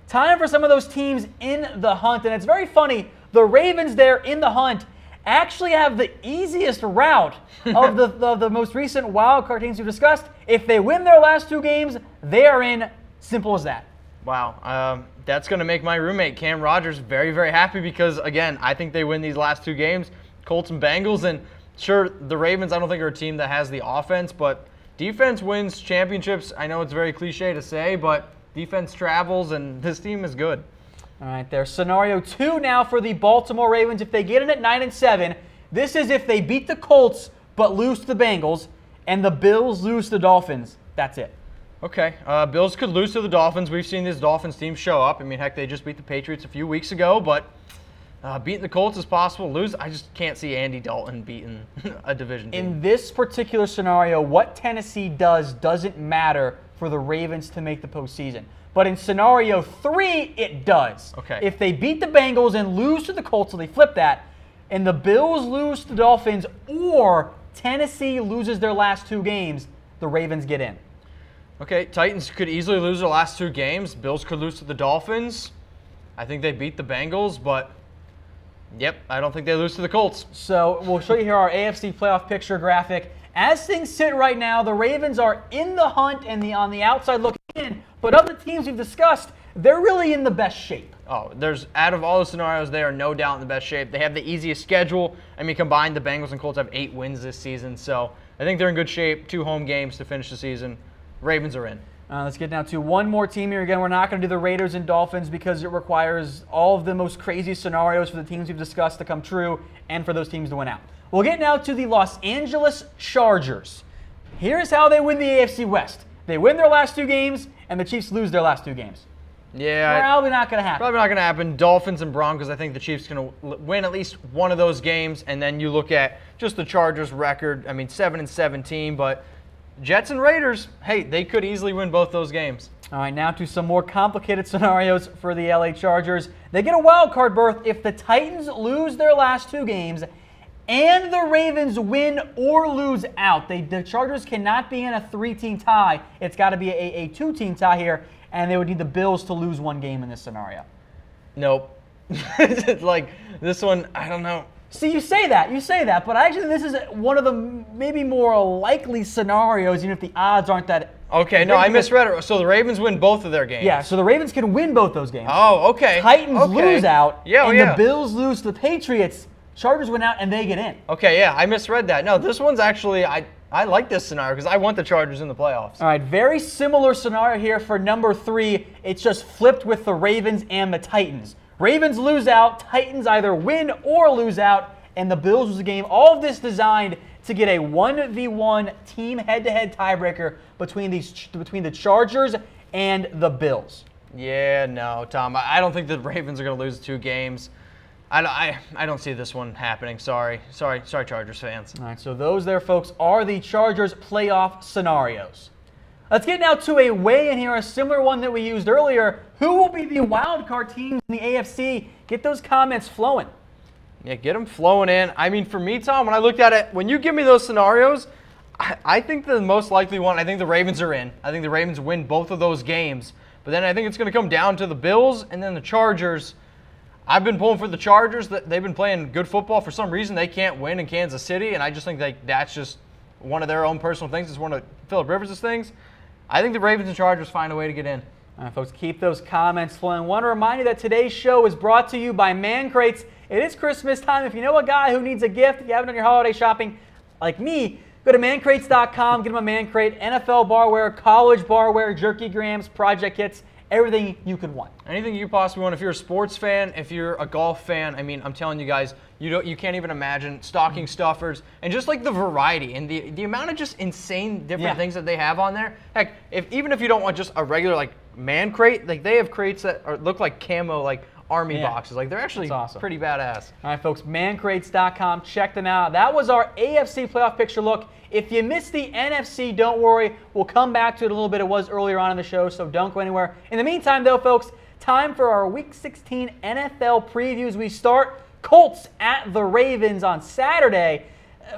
Time for some of those teams in the hunt, and it's very funny. The Ravens there in the hunt actually have the easiest route of the most recent wild card teams we've discussed. If they win their last 2 games, they are in. Simple as that. Wow. That's going to make my roommate, Cam Rogers, very, very happy because, again, I think they win these last 2 games, Colts and Bengals. And sure, the Ravens I don't think are a team that has the offense, but defense wins championships. I know it's very cliche to say, but defense travels, and this team is good. All right, there's scenario 2 now for the Baltimore Ravens. If they get in at 9-7, this is if they beat the Colts but lose to the Bengals, and the Bills lose to the Dolphins. That's it. Okay, Bills could lose to the Dolphins. We've seen this Dolphins team show up. I mean, heck, they just beat the Patriots a few weeks ago, but beating the Colts is possible. Lose, I just can't see Andy Dalton beating a division team. In this particular scenario, what Tennessee does doesn't matter for the Ravens to make the postseason. But in scenario 3, it does. Okay. If they beat the Bengals and lose to the Colts, so they flip that, and the Bills lose to the Dolphins, or Tennessee loses their last 2 games, the Ravens get in. Okay, Titans could easily lose their last 2 games. Bills could lose to the Dolphins. I think they beat the Bengals, but yep, I don't think they lose to the Colts. So we'll show you here our AFC playoff picture graphic. As things sit right now, the Ravens are in the hunt and on the outside looking in. But of the teams we've discussed, they're really in the best shape. Oh, out of all the scenarios, they are no doubt in the best shape. They have the easiest schedule. I mean, combined, the Bengals and Colts have 8 wins this season, so I think they're in good shape. 2 home games to finish the season. Ravens are in. Let's get down to one more team here. Again, we're not going to do the Raiders and Dolphins because it requires all of the most crazy scenarios for the teams we've discussed to come true and for those teams to win out. We'll get now to the Los Angeles Chargers. Here's how they win the AFC West. They win their last 2 games, and the Chiefs lose their last 2 games. Yeah. Probably not going to happen. Probably not going to happen. Dolphins and Broncos, I think the Chiefs going to win at least one of those games, and then you look at just the Chargers record. I mean, 7-17, but Jets and Raiders, hey, they could easily win both those games. All right, now to some more complicated scenarios for the LA Chargers. They get a wild card berth if the Titans lose their last 2 games and the Ravens win or lose out. The Chargers cannot be in a 3-team tie. It's got to be a 2-team tie here, and they would need the Bills to lose 1 game in this scenario. Nope. It's like this one, I don't know. See, you say that, but actually this is one of the maybe more likely scenarios, even if the odds aren't that. Okay, no, I misread it. So the Ravens win both of their games. Yeah, so the Ravens can win both those games. Oh, okay. Titans lose out, and the Bills lose to the Patriots. Chargers win out, and they get in. Okay, yeah, I misread that. No, this one's actually, I like this scenario because I want the Chargers in the playoffs. All right, very similar scenario here for number 3. It's just flipped with the Ravens and the Titans. Ravens lose out, Titans either win or lose out, and the Bills lose a game. All of this designed to get a 1v1 team head-to-head tiebreaker between the Chargers and the Bills. Yeah, no, Tom. I don't think the Ravens are going to lose 2 games. I don't see this one happening. Sorry, Chargers fans. All right, so those there, folks, are the Chargers playoff scenarios. Let's get now to a weigh-in here, a similar one that we used earlier. Who will be the wild card teams in the AFC? Get those comments flowing. Yeah, get them flowing in. I mean, for me, Tom, when I looked at it, when you give me those scenarios, I think the most likely one, I think the Ravens are in. I think the Ravens win both of those games. But then I think it's going to come down to the Bills and then the Chargers. I've been pulling for the Chargers. They've been playing good football. For some reason, they can't win in Kansas City, and I just think that's just one of their own personal things. It's one of Phillip Rivers' things. I think the Ravens and Chargers find a way to get in. All right, folks, keep those comments flowing. I want to remind you that today's show is brought to you by Man Crates. It is Christmas time. If you know a guy who needs a gift, if you haven't done your holiday shopping like me, go to mancrates.com, get him a Man Crate, NFL barware, college barware, jerky grams, project kits, everything you could want. Anything you possibly want. If you're a sports fan, if you're a golf fan, I mean, I'm telling you guys, you can't even imagine stocking stuffers and just like the variety and the amount of just insane different things that they have on there. Heck, even if you don't want just a regular like Man Crate, like they have crates that look like camo, like army boxes. Like they're actually pretty badass. All right, folks, mancrates.com. Check them out. That was our AFC playoff picture look. If you missed the NFC, don't worry. We'll come back to it a little bit. It was earlier on in the show, so don't go anywhere. In the meantime, though, folks, time for our Week 16 NFL previews. We start Colts at the Ravens on Saturday.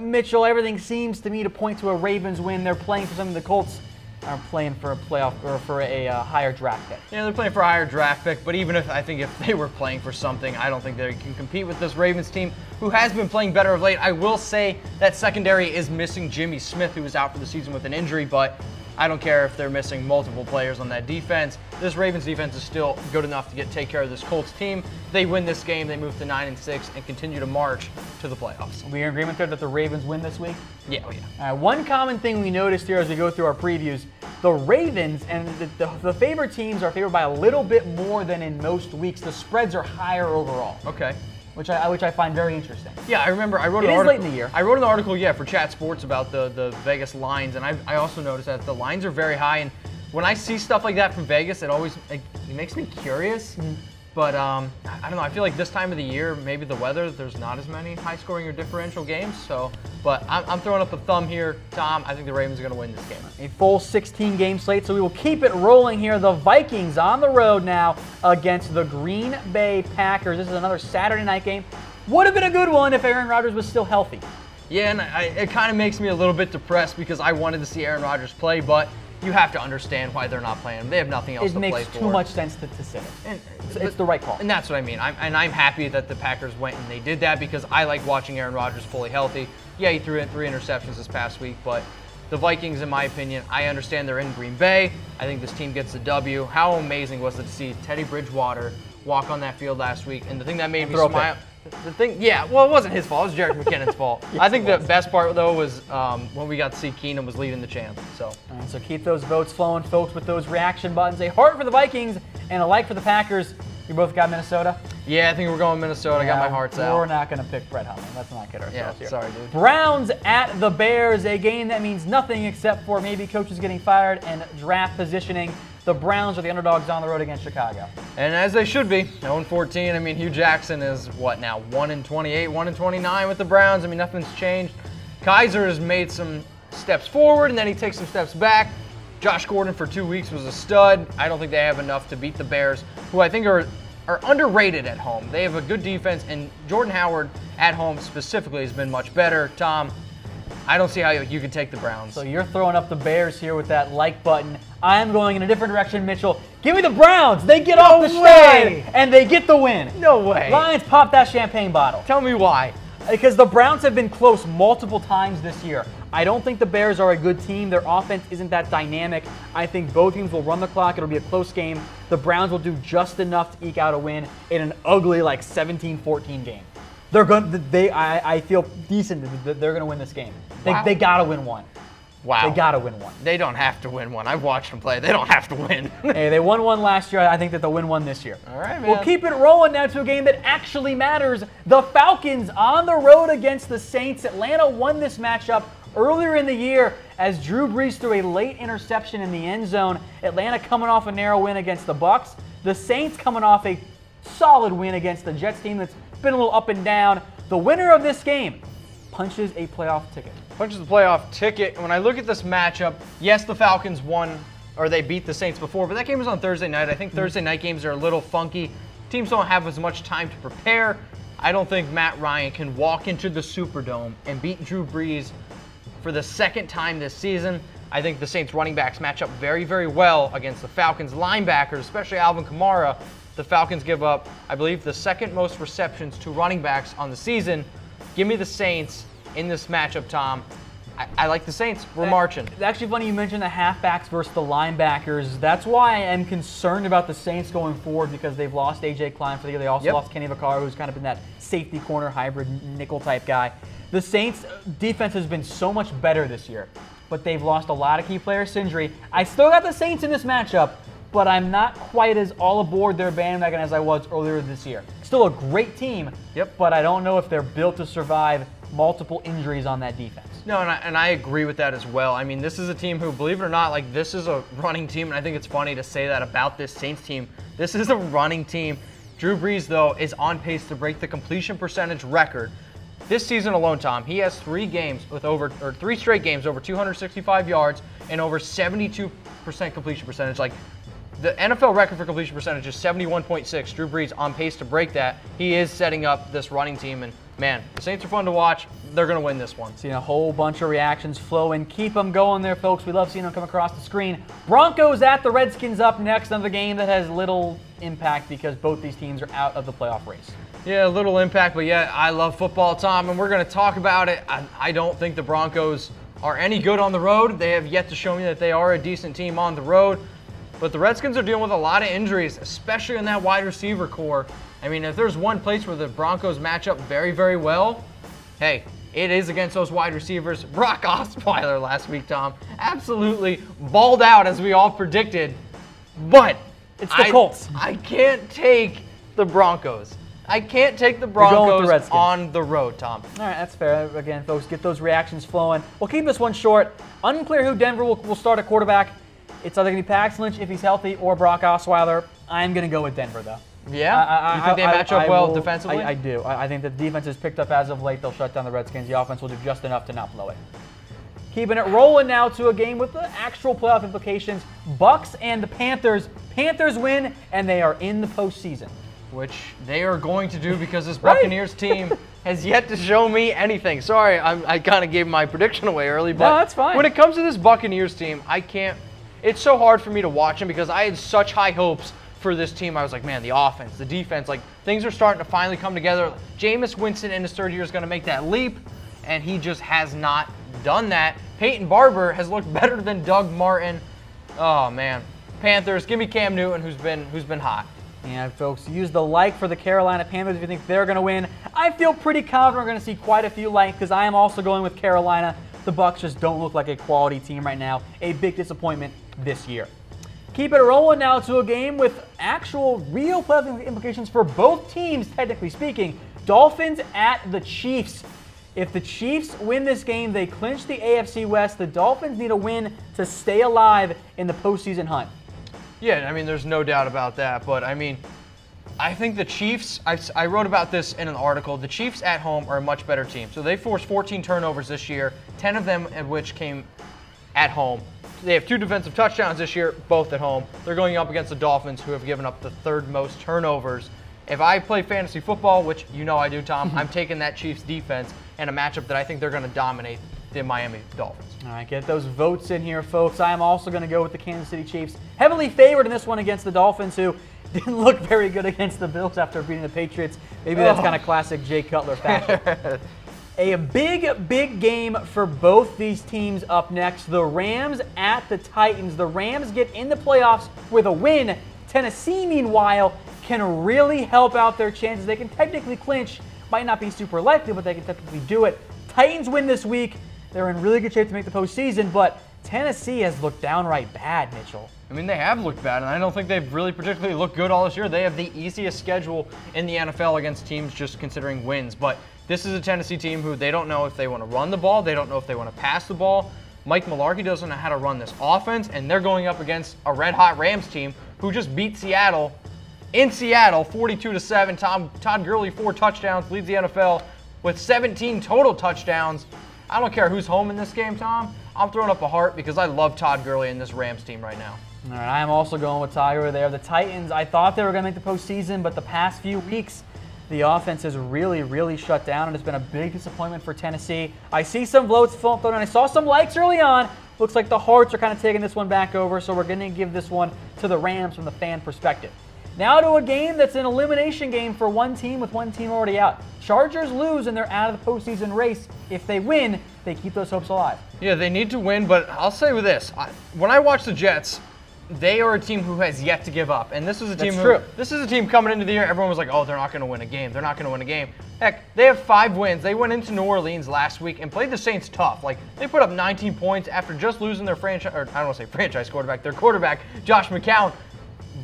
Mitchell, everything seems to me to point to a Ravens win. They're playing for something. The Colts are playing for a playoff or for a higher draft pick. Yeah, they're playing for a higher draft pick, but even if they were playing for something, I don't think they can compete with this Ravens team, who has been playing better of late. I will say that secondary is missing Jimmy Smith, who was out for the season with an injury, but I don't care if they're missing multiple players on that defense. This Ravens defense is still good enough to take care of this Colts team. If they win this game, they move to 9-6 and continue to march to the playoffs. We in agreement there that the Ravens win this week? Yeah, oh yeah. One common thing we noticed here as we go through our previews, the Ravens and the favored teams are favored by a little bit more than in most weeks. The spreads are higher overall. Okay. Which I find very interesting. Yeah, I remember I wrote an article. It is late in the year. I wrote an article, for Chat Sports about the Vegas lines, and I also noticed that the lines are very high. And when I see stuff like that from Vegas, it always it makes me curious. Mm-hmm. But I don't know. I feel like this time of the year, maybe the weather, there's not as many high-scoring or differential games. But I'm throwing up a thumb here, Tom. I think the Ravens are going to win this game. A full 16-game slate, so we will keep it rolling here. The Vikings on the road now against the Green Bay Packers. This is another Saturday night game. Would have been a good one if Aaron Rodgers was still healthy. Yeah, and it kind of makes me a little bit depressed because I wanted to see Aaron Rodgers play, but you have to understand why they're not playing him. They have nothing else to play for. It makes too much sense to sit him. It's the right call. And that's what I mean. I'm happy that the Packers went and they did that because I like watching Aaron Rodgers fully healthy. Yeah, he threw in 3 interceptions this past week, but The Vikings, in my opinion, I understand they're in Green Bay. I think this team gets the W. How amazing was it to see Teddy Bridgewater walk on that field last week? And the thing that made me smile, it wasn't his fault. It was Jerick McKinnon's fault. Yes, I think the best part, though, was when we got to see Keenum was leading the chant. So keep those votes flowing, folks, with those reaction buttons. A heart for the Vikings and a like for the Packers. You both got Minnesota? Yeah, I think we're going Minnesota. Yeah, I got my hearts out. We're not going to pick Brett Hundley. Let's not get ourselves here. Sorry, dude. Browns at the Bears, a game that means nothing except for maybe coaches getting fired and draft positioning. The Browns are the underdogs on the road against Chicago. And as they should be, 0-14. I mean, Hugh Jackson is, what now, 1-28, 1-29 with the Browns. I mean, nothing's changed. Kaiser has made some steps forward, and then he takes some steps back. Josh Gordon for 2 weeks was a stud. I don't think they have enough to beat the Bears, who I think are underrated at home. They have a good defense, and Jordan Howard at home specifically has been much better. Tom, I don't see how you can take the Browns. So you're throwing up the Bears here with that like button. I'm going in a different direction, Mitchell. Give me the Browns. They get off the schneid, and they get the win. No way. Lions pop that champagne bottle. Tell me why. Because the Browns have been close multiple times this year. I don't think the Bears are a good team. Their offense isn't that dynamic. I think both teams will run the clock. It'll be a close game. The Browns will do just enough to eke out a win in an ugly, 17-14 game. I feel decent that they're going to win this game. They got to win one. Wow. They got to win one. They don't have to win one. I've watched them play. They don't have to win. Hey, they won one last year. I think that they'll win one this year. All right, man. We'll keep it rolling now to a game that actually matters. The Falcons on the road against the Saints. Atlanta won this matchup earlier in the year as Drew Brees threw a late interception in the end zone. Atlanta coming off a narrow win against the Bucs. The Saints coming off a solid win against the Jets team that's been a little up and down. The winner of this game punches a playoff ticket. Punches the playoff ticket. When I look at this matchup, yes, the Falcons won, or they beat the Saints before, but that game was on Thursday night. I think Thursday night games are a little funky. Teams don't have as much time to prepare. I don't think Matt Ryan can walk into the Superdome and beat Drew Brees for the second time this season. I think the Saints running backs match up very, very well against the Falcons linebackers, especially Alvin Kamara. The Falcons give up, I believe, the second most receptions to running backs on the season. Give me the Saints in this matchup, Tom. I like the Saints. We're marching. It's actually funny you mentioned the halfbacks versus the linebackers. That's why I am concerned about the Saints going forward, because they've lost A.J. Klein for the year. They also lost Kenny Vaccaro, who's kind of been that safety corner hybrid nickel type guy. The Saints' defense has been so much better this year, but they've lost a lot of key players to injury. I still got the Saints in this matchup, but I'm not quite as all aboard their bandwagon as I was earlier this year. Still a great team, but I don't know if they're built to survive multiple injuries on that defense. No, and I agree with that as well. I mean, this is a team who, believe it or not, this is a running team, and I think it's funny to say that about this Saints team. This is a running team. Drew Brees, though, is on pace to break the completion percentage record. This season alone, Tom, he has 3 straight games over 265 yards and over 72% completion percentage. The NFL record for completion percentage is 71.6. Drew Brees on pace to break that. He is setting up this running team, and man, the Saints are fun to watch. They're going to win this one. Seeing a whole bunch of reactions flow, and keep them going there, folks. We love seeing them come across the screen. Broncos at the Redskins up next. Another game that has little impact because both these teams are out of the playoff race. Yeah, a little impact, but yeah, I love football, Tom, and we're going to talk about it. I don't think the Broncos are any good on the road. They have yet to show me that they are a decent team on the road. But the Redskins are dealing with a lot of injuries, especially in that wide receiver core. I mean, if there's one place where the Broncos match up very, very well, hey, it is against those wide receivers. Brock Osweiler last week, Tom, absolutely balled out as we all predicted. But it's the Colts. I can't take the Broncos. I can't take the Broncos on the road, Tom. All right, that's fair. Again, folks, get those reactions flowing. We'll keep this one short. Unclear who Denver will start at quarterback. It's either going to be Paxton Lynch if he's healthy or Brock Osweiler. I'm going to go with Denver, though. Yeah? You think they match up well defensively? I do. I think the defense has picked up as of late. They'll shut down the Redskins. The offense will do just enough to not blow it. Keeping it rolling now to a game with the actual playoff implications. Bucs and the Panthers. Panthers win, and they are in the postseason. Which they are going to do because this Buccaneers team has yet to show me anything. Sorry, I kind of gave my prediction away early, but no, that's fine. When it comes to this Buccaneers team, I can't. It's so hard for me to watch them because I had such high hopes for this team. I was like, man, the offense, the defense, things are starting to finally come together. Jameis Winston in his third year is going to make that leap, and he just has not done that. Peyton Barber has looked better than Doug Martin. Oh, man. Panthers, give me Cam Newton, who's been hot. And folks, use the like for the Carolina Panthers if you think they're going to win. I feel pretty confident we're going to see quite a few likes because I am also going with Carolina. The Bucs just don't look like a quality team right now. A big disappointment this year. Keep it rolling now to a game with actual real playoff implications for both teams, technically speaking. Dolphins at the Chiefs. If the Chiefs win this game, they clinch the AFC West. The Dolphins need a win to stay alive in the postseason hunt. Yeah, I mean, there's no doubt about that. But, I mean, I think the Chiefs, I wrote about this in an article, the Chiefs at home are a much better team. So they forced 14 turnovers this year, 10 of them at which came at home. They have 2 defensive touchdowns this year, both at home. They're going up against the Dolphins, who have given up the 3rd most turnovers. If I play fantasy football, which you know I do, Tom, I'm taking that Chiefs defense and a matchup that I think they're going to dominate the Miami Dolphins. All right, get those votes in here, folks. I am also going to go with the Kansas City Chiefs. Heavily favored in this one against the Dolphins, who didn't look very good against the Bills after beating the Patriots. Maybe that's kind of classic Jay Cutler fashion. A big game for both these teams up next. The Rams at the Titans. The Rams get in the playoffs with a win. Tennessee, meanwhile, can really help out their chances. They can technically clinch. Might not be super likely, but they can technically do it. Titans win this week. They're in really good shape to make the postseason, but Tennessee has looked downright bad, Mitchell. I mean, they have looked bad, and I don't think they've really particularly looked good all this year. They have the easiest schedule in the NFL against teams just considering wins. But this is a Tennessee team who they don't know if they want to run the ball. They don't know if they want to pass the ball. Mike Mularkey doesn't know how to run this offense, and they're going up against a red-hot Rams team who just beat Seattle in Seattle 42-7. Todd Gurley, 4 touchdowns, leads the NFL with 17 total touchdowns. I don't care who's home in this game, Tom. I'm throwing up a heart because I love Todd Gurley in this Rams team right now. All right, I am also going with Todd Gurley there. The Titans, I thought they were going to make the postseason, but the past few weeks, the offense has really shut down, and it's been a big disappointment for Tennessee. I see some votes thrown, and I saw some likes early on. Looks like the hearts are kind of taking this one back over, so we're going to give this one to the Rams from the fan perspective. Now to a game that's an elimination game for one team with one team already out. Chargers lose and they're out of the postseason race. If they win, they keep those hopes alive. Yeah, they need to win, but I'll say with this. When I watch the Jets, they are a team who has yet to give up. And this is a team this is a team coming into the year, everyone was like, oh, they're not going to win a game. They're not going to win a game. Heck, they have 5 wins. They went into New Orleans last week and played the Saints tough. Like, they put up 19 points after just losing their franchise, or I don't want to say franchise quarterback, their quarterback, Josh McCown.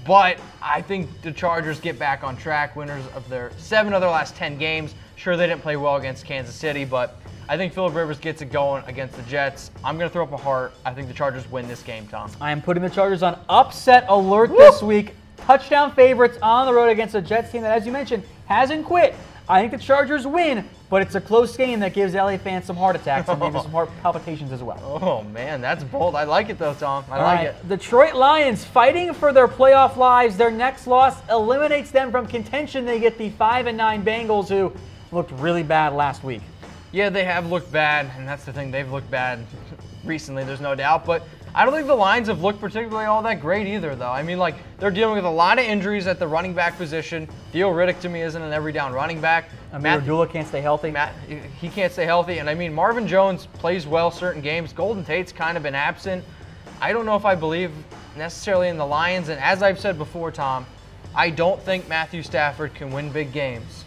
But I think the Chargers get back on track, winners of their 7 of their last 10 games. Sure, they didn't play well against Kansas City, but I think Phillip Rivers gets it going against the Jets. I'm going to throw up a heart. I think the Chargers win this game, Tom. I am putting the Chargers on upset alert this week. Touchdown favorites on the road against a Jets team that, as you mentioned, hasn't quit. I think the Chargers win, but it's a close game that gives LA fans some heart attacks and maybe some heart palpitations as well. Oh, man, that's bold. I like it, though, Tom. I like it. Detroit Lions fighting for their playoff lives. Their next loss eliminates them from contention. They get the 5-9 Bengals, who looked really bad last week. Yeah, they have looked bad, and that's the thing. They've looked bad recently, there's no doubt. But I don't think the Lions have looked particularly all that great either, though. I mean, like, they're dealing with a lot of injuries at the running back position. Theo Riddick, to me, isn't an every-down running back. Abdullah can't stay healthy. He can't stay healthy. And, I mean, Marvin Jones plays well certain games. Golden Tate's kind of been absent. I don't know if I believe necessarily in the Lions. And as I've said before, Tom, I don't think Matthew Stafford can win big games.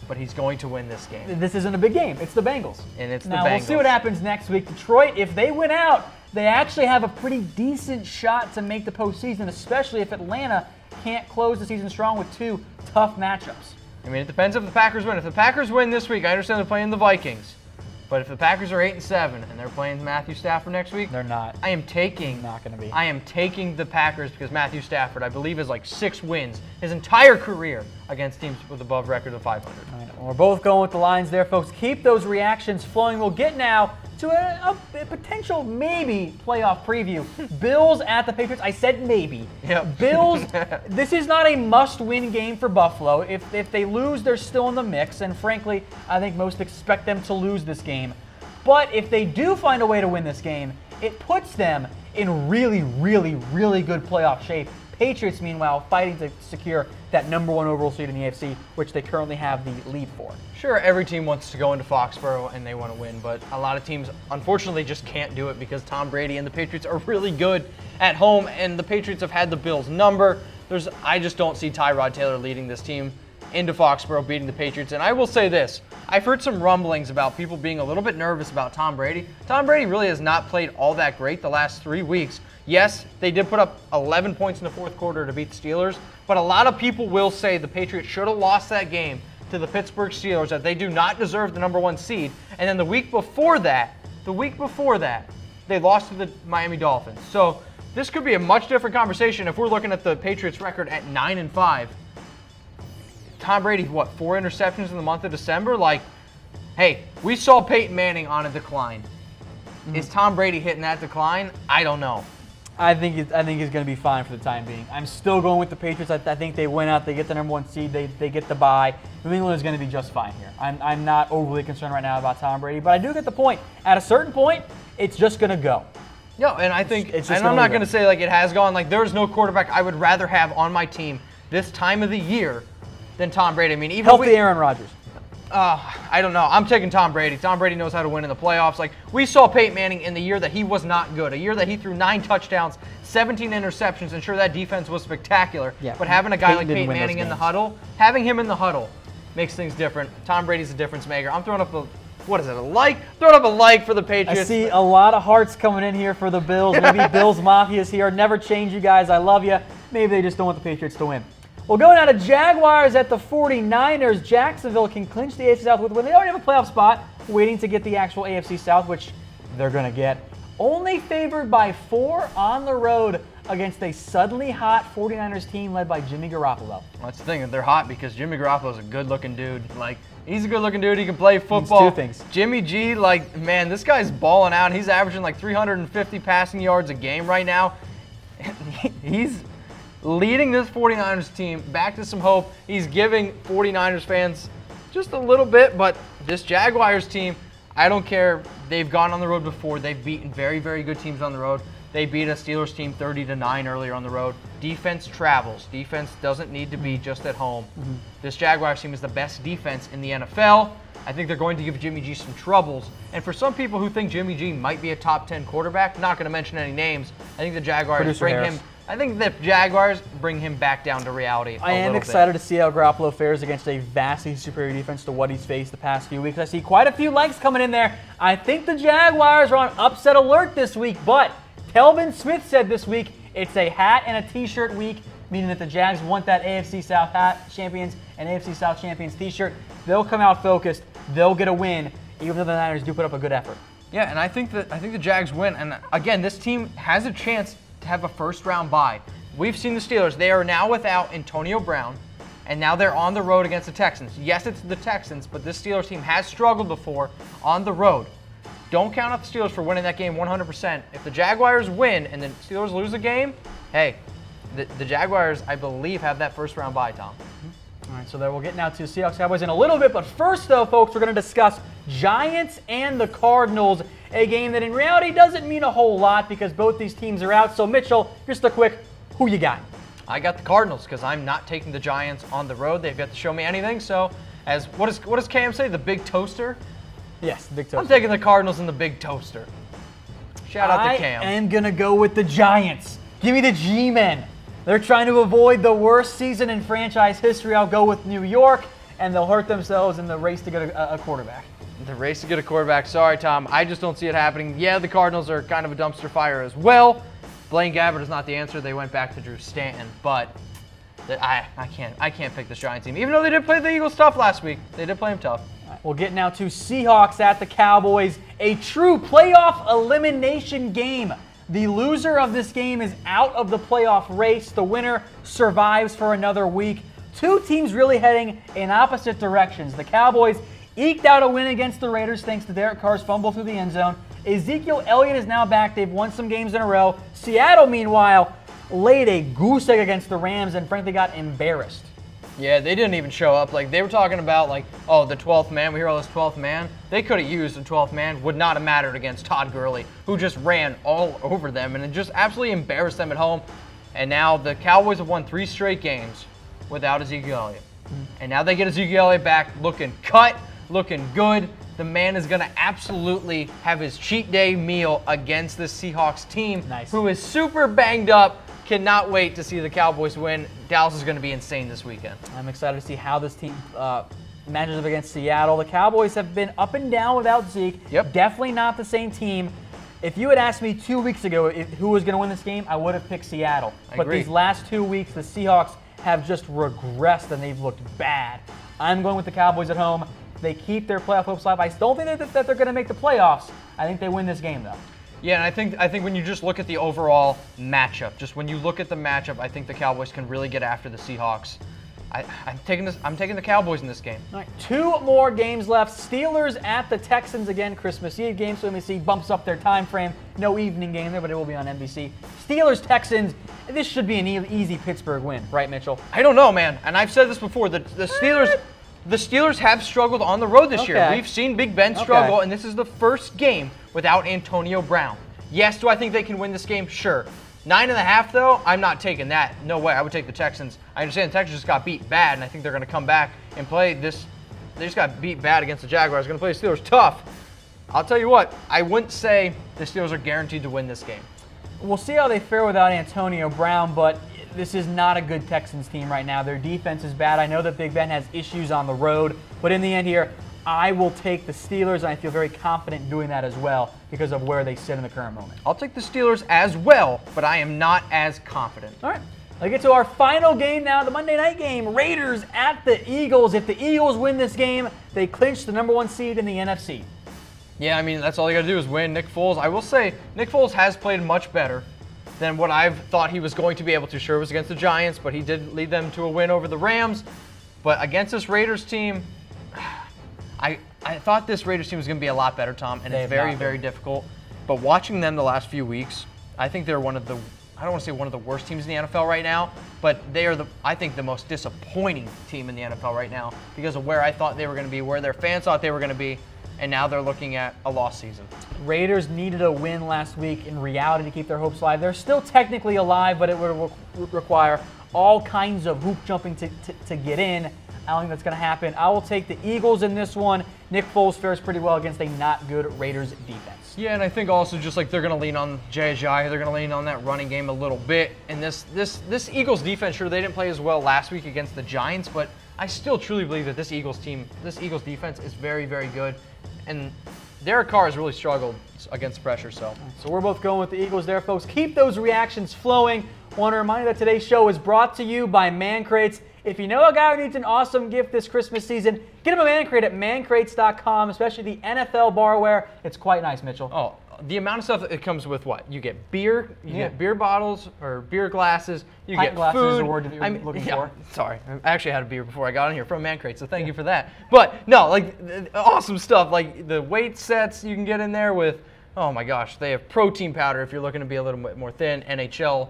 But he's going to win this game. This isn't a big game. It's the Bengals. And it's the Bengals. Now, we'll see what happens next week. Detroit, if they win out, they actually have a pretty decent shot to make the postseason, especially if Atlanta can't close the season strong with 2 tough matchups. I mean, it depends if the Packers win. If the Packers win this week, I understand they're playing the Vikings. But if the Packers are 8-7 and they're playing Matthew Stafford next week, they're not. I am taking. Not going to be. I am taking the Packers because Matthew Stafford, I believe, has like 6 wins his entire career against teams with above record of 500. All right, well, we're both going with the Lions there, folks. Keep those reactions flowing. We'll get now to a potential maybe playoff preview. Bills at the Patriots. I said maybe. Yep. Bills, this is not a must-win game for Buffalo. If they lose, they're still in the mix, and frankly, I think most expect them to lose this game. But if they do find a way to win this game, it puts them in really good playoff shape. Patriots, meanwhile, fighting to secure that #1 overall seed in the AFC, which they currently have the lead for. Sure, every team wants to go into Foxborough and they want to win, but a lot of teams unfortunately just can't do it because Tom Brady and the Patriots are really good at home, and the Patriots have had the Bills' number. I just don't see Tyrod Taylor leading this team into Foxborough, beating the Patriots. And I will say this, I've heard some rumblings about people being a little bit nervous about Tom Brady. Tom Brady really has not played all that great the last 3 weeks. Yes, they did put up 11 points in the fourth quarter to beat the Steelers, but a lot of people will say the Patriots should have lost that game to the Pittsburgh Steelers, that they do not deserve the #1 seed. And then the week before that, they lost to the Miami Dolphins. So this could be a much different conversation if we're looking at the Patriots record at 9-5. Tom Brady, 4 interceptions in the month of December? Like, hey, we saw Peyton Manning on a decline. Mm-hmm. Is Tom Brady hitting that decline? I don't know. I think he's going to be fine for the time being. I'm still going with the Patriots. I think they win out. They get the #1 seed. They get the bye. New England is going to be just fine here. I'm not overly concerned right now about Tom Brady, but I do get the point. At a certain point, it's just going to go. Yeah, and I think, and I'm not going to say like it has gone. Like there's no quarterback I would rather have on my team this time of the year than Tom Brady. I mean, even healthy Aaron Rodgers. I don't know. I'm taking Tom Brady. Tom Brady knows how to win in the playoffs. Like, we saw Peyton Manning in the year that he was not good, a year that he threw 9 touchdowns, 17 interceptions, and sure, that defense was spectacular. Yeah, but having a guy like Peyton Manning in the huddle, having him in the huddle makes things different. Tom Brady's a difference maker. I'm throwing up a like? Throwing up a like for the Patriots. I see a lot of hearts coming in here for the Bills. Maybe Bills Mafia's here. Never change, you guys. I love you. Maybe they just don't want the Patriots to win. Well, going out of Jaguars at the 49ers, Jacksonville can clinch the AFC South with a win. They already have a playoff spot, waiting to get the actual AFC South, which they're going to get. Only favored by 4 on the road against a suddenly hot 49ers team led by Jimmy Garoppolo. Well, that's the thing. They're hot because Jimmy Garoppolo's a good-looking dude. Like, he's a good-looking dude. He can play football. Two things. Jimmy G, like, man, this guy's balling out. He's averaging like 350 passing yards a game right now. He's leading this 49ers team back to some hope. He's giving 49ers fans just a little bit, but this Jaguars team, I don't care. They've gone on the road before. They've beaten very, very good teams on the road. They beat a Steelers team 30-9 earlier on the road. Defense travels. Defense doesn't need to be just at home. Mm-hmm. This Jaguars team is the best defense in the NFL. I think they're going to give Jimmy G some troubles. And for some people who think Jimmy G might be a top 10 quarterback, not going to mention any names, I think the Jaguars bring him back down to reality. I am excited to see how Garoppolo fares against a vastly superior defense to what he's faced the past few weeks. I see quite a few likes coming in there. I think the Jaguars are on upset alert this week, but Telvin Smith said this week it's a hat and a t-shirt week, meaning that the Jags want that AFC South hat champions and AFC South champions t-shirt. They'll come out focused. They'll get a win, even though the Niners do put up a good effort. Yeah, and I think the Jags win. And again, this team has a chance to have a first-round bye. We've seen the Steelers. They are now without Antonio Brown, and now they're on the road against the Texans. Yes, it's the Texans, but this Steelers team has struggled before on the road. Don't count out the Steelers for winning that game 100%. If the Jaguars win and the Steelers lose a game, hey, the Jaguars, I believe, have that first-round bye, Tom. All right, so there we'll get now to Seahawks Cowboys in a little bit, but first, though, folks, we're going to discuss Giants and the Cardinals, a game that in reality doesn't mean a whole lot because both these teams are out. So, Mitchell, just a quick, who you got? I got the Cardinals because I'm not taking the Giants on the road. They've got to show me anything. So, as what does Cam say? The big toaster? Yes, the big toaster. I'm taking the Cardinals in the big toaster. Shout out to Cam. I am going to go with the Giants. Give me the G-Men. They're trying to avoid the worst season in franchise history. I'll go with New York, and they'll hurt themselves in the race to get a quarterback. The race to get a quarterback. Sorry, Tom. I just don't see it happening. Yeah, the Cardinals are kind of a dumpster fire as well. Blaine Gabbert is not the answer. They went back to Drew Stanton, but I can't pick this Giants team. Even though they did play the Eagles tough last week. They did play them tough. We'll get now to Seahawks at the Cowboys, a true playoff elimination game. The loser of this game is out of the playoff race. The winner survives for another week. Two teams really heading in opposite directions. The Cowboys eked out a win against the Raiders thanks to Derek Carr's fumble through the end zone. Ezekiel Elliott is now back. They've won some games in a row. Seattle, meanwhile, laid a goose egg against the Rams and frankly got embarrassed. Yeah, they didn't even show up. Like, they were talking about, like, oh, the 12th man. We hear all this 12th man. They could have used the 12th man. Would not have mattered against Todd Gurley, who just ran all over them and just absolutely embarrassed them at home. And now the Cowboys have won 3 straight games. without Ezekiel Elliott. And now they get Ezekiel Elliott back, looking cut, looking good. The man is going to absolutely have his cheat day meal against this Seahawks team, who is super banged up. Cannot wait to see the Cowboys win. Dallas is going to be insane this weekend. I'm excited to see how this team matches up against Seattle. The Cowboys have been up and down without Zeke. Definitely not the same team. If you had asked me 2 weeks ago who was going to win this game, I would have picked Seattle. But these last 2 weeks, the Seahawks have just regressed and they've looked bad. I'm going with the Cowboys at home. They keep their playoff hopes alive. I don't think that they're going to make the playoffs. I think they win this game, though. Yeah, and I think when you just look at the overall matchup, just when you look at the matchup, I think the Cowboys can really get after the Seahawks. I'm taking the Cowboys in this game. All right, 2 more games left. Steelers at the Texans again. Christmas Eve game, so NBC bumps up their time frame. No evening game there, but it will be on NBC. Steelers Texans. This should be an easy Pittsburgh win, right, Mitchell? I don't know, man. And I've said this before. The Steelers have struggled on the road this year. We've seen Big Ben struggle, and this is the first game without Antonio Brown. Yes, do I think they can win this game? Sure. 9.5, though, I'm not taking that. No way. I would take the Texans. I understand the Texans just got beat bad, and I think they're going to come back and play this. They just got beat bad against the Jaguars. Going to play the Steelers tough. I'll tell you what, I wouldn't say the Steelers are guaranteed to win this game. We'll see how they fare without Antonio Brown, but this is not a good Texans team right now. Their defense is bad. I know that Big Ben has issues on the road, but in the end here, I will take the Steelers, and I feel very confident doing that as well because of where they sit in the current moment. I'll take the Steelers as well, but I am not as confident. All right. Let's get to our final game now, the Monday night game. Raiders at the Eagles. If the Eagles win this game, they clinch the #1 seed in the NFC. Yeah, I mean, that's all you got to do is win. Nick Foles, I will say, Nick Foles has played much better than what I've thought he was going to be able to. Sure, it was against the Giants, but he did lead them to a win over the Rams. But against this Raiders team, I thought this Raiders team was going to be a lot better, Tom, and it's very, very difficult. But watching them the last few weeks, I think they're one of the, I don't want to say one of the worst teams in the NFL right now, but they are, I think, the most disappointing team in the NFL right now because of where I thought they were going to be, where their fans thought they were going to be, and now they're looking at a lost season. Raiders needed a win last week in reality to keep their hopes alive. They're still technically alive, but it would require all kinds of hoop jumping to get in. I don't think that's going to happen. I will take the Eagles in this one. Nick Foles fares pretty well against a not good Raiders defense. Yeah, and I think also just like they're going to lean on Jay Ajayi, they're going to lean on that running game a little bit. And this Eagles defense, sure, they didn't play as well last week against the Giants, but I still truly believe that this Eagles defense is very, very good. And Derek Carr has really struggled against pressure. So we're both going with the Eagles there, folks. Keep those reactions flowing. Want to remind you that today's show is brought to you by Man Crates. If you know a guy who needs an awesome gift this Christmas season, get him a Man Crate at mancrates.com, especially the NFL barware. It's quite nice, Mitchell. Oh, the amount of stuff that it comes with what? You get beer, you get beer bottles or beer glasses, you Pint get glasses food. is the word that you're looking for. Sorry, I actually had a beer before I got in here from Man Crate, so thank you for that. But no, like awesome stuff, like the weight sets you can get in there with, oh my gosh, they have protein powder if you're looking to be a little bit more thin, NHL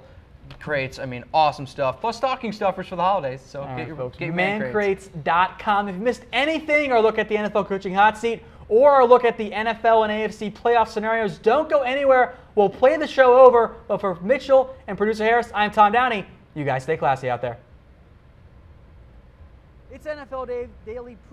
crates, I mean, awesome stuff. Plus stocking stuffers for the holidays. So get your mancrates.com. If you missed anything or look at the NFL coaching hot seat or look at the NFL and AFC playoff scenarios, don't go anywhere. We'll play the show over. But for Mitchell and producer Harris, I'm Tom Downey. You guys stay classy out there. It's NFL Daily Pre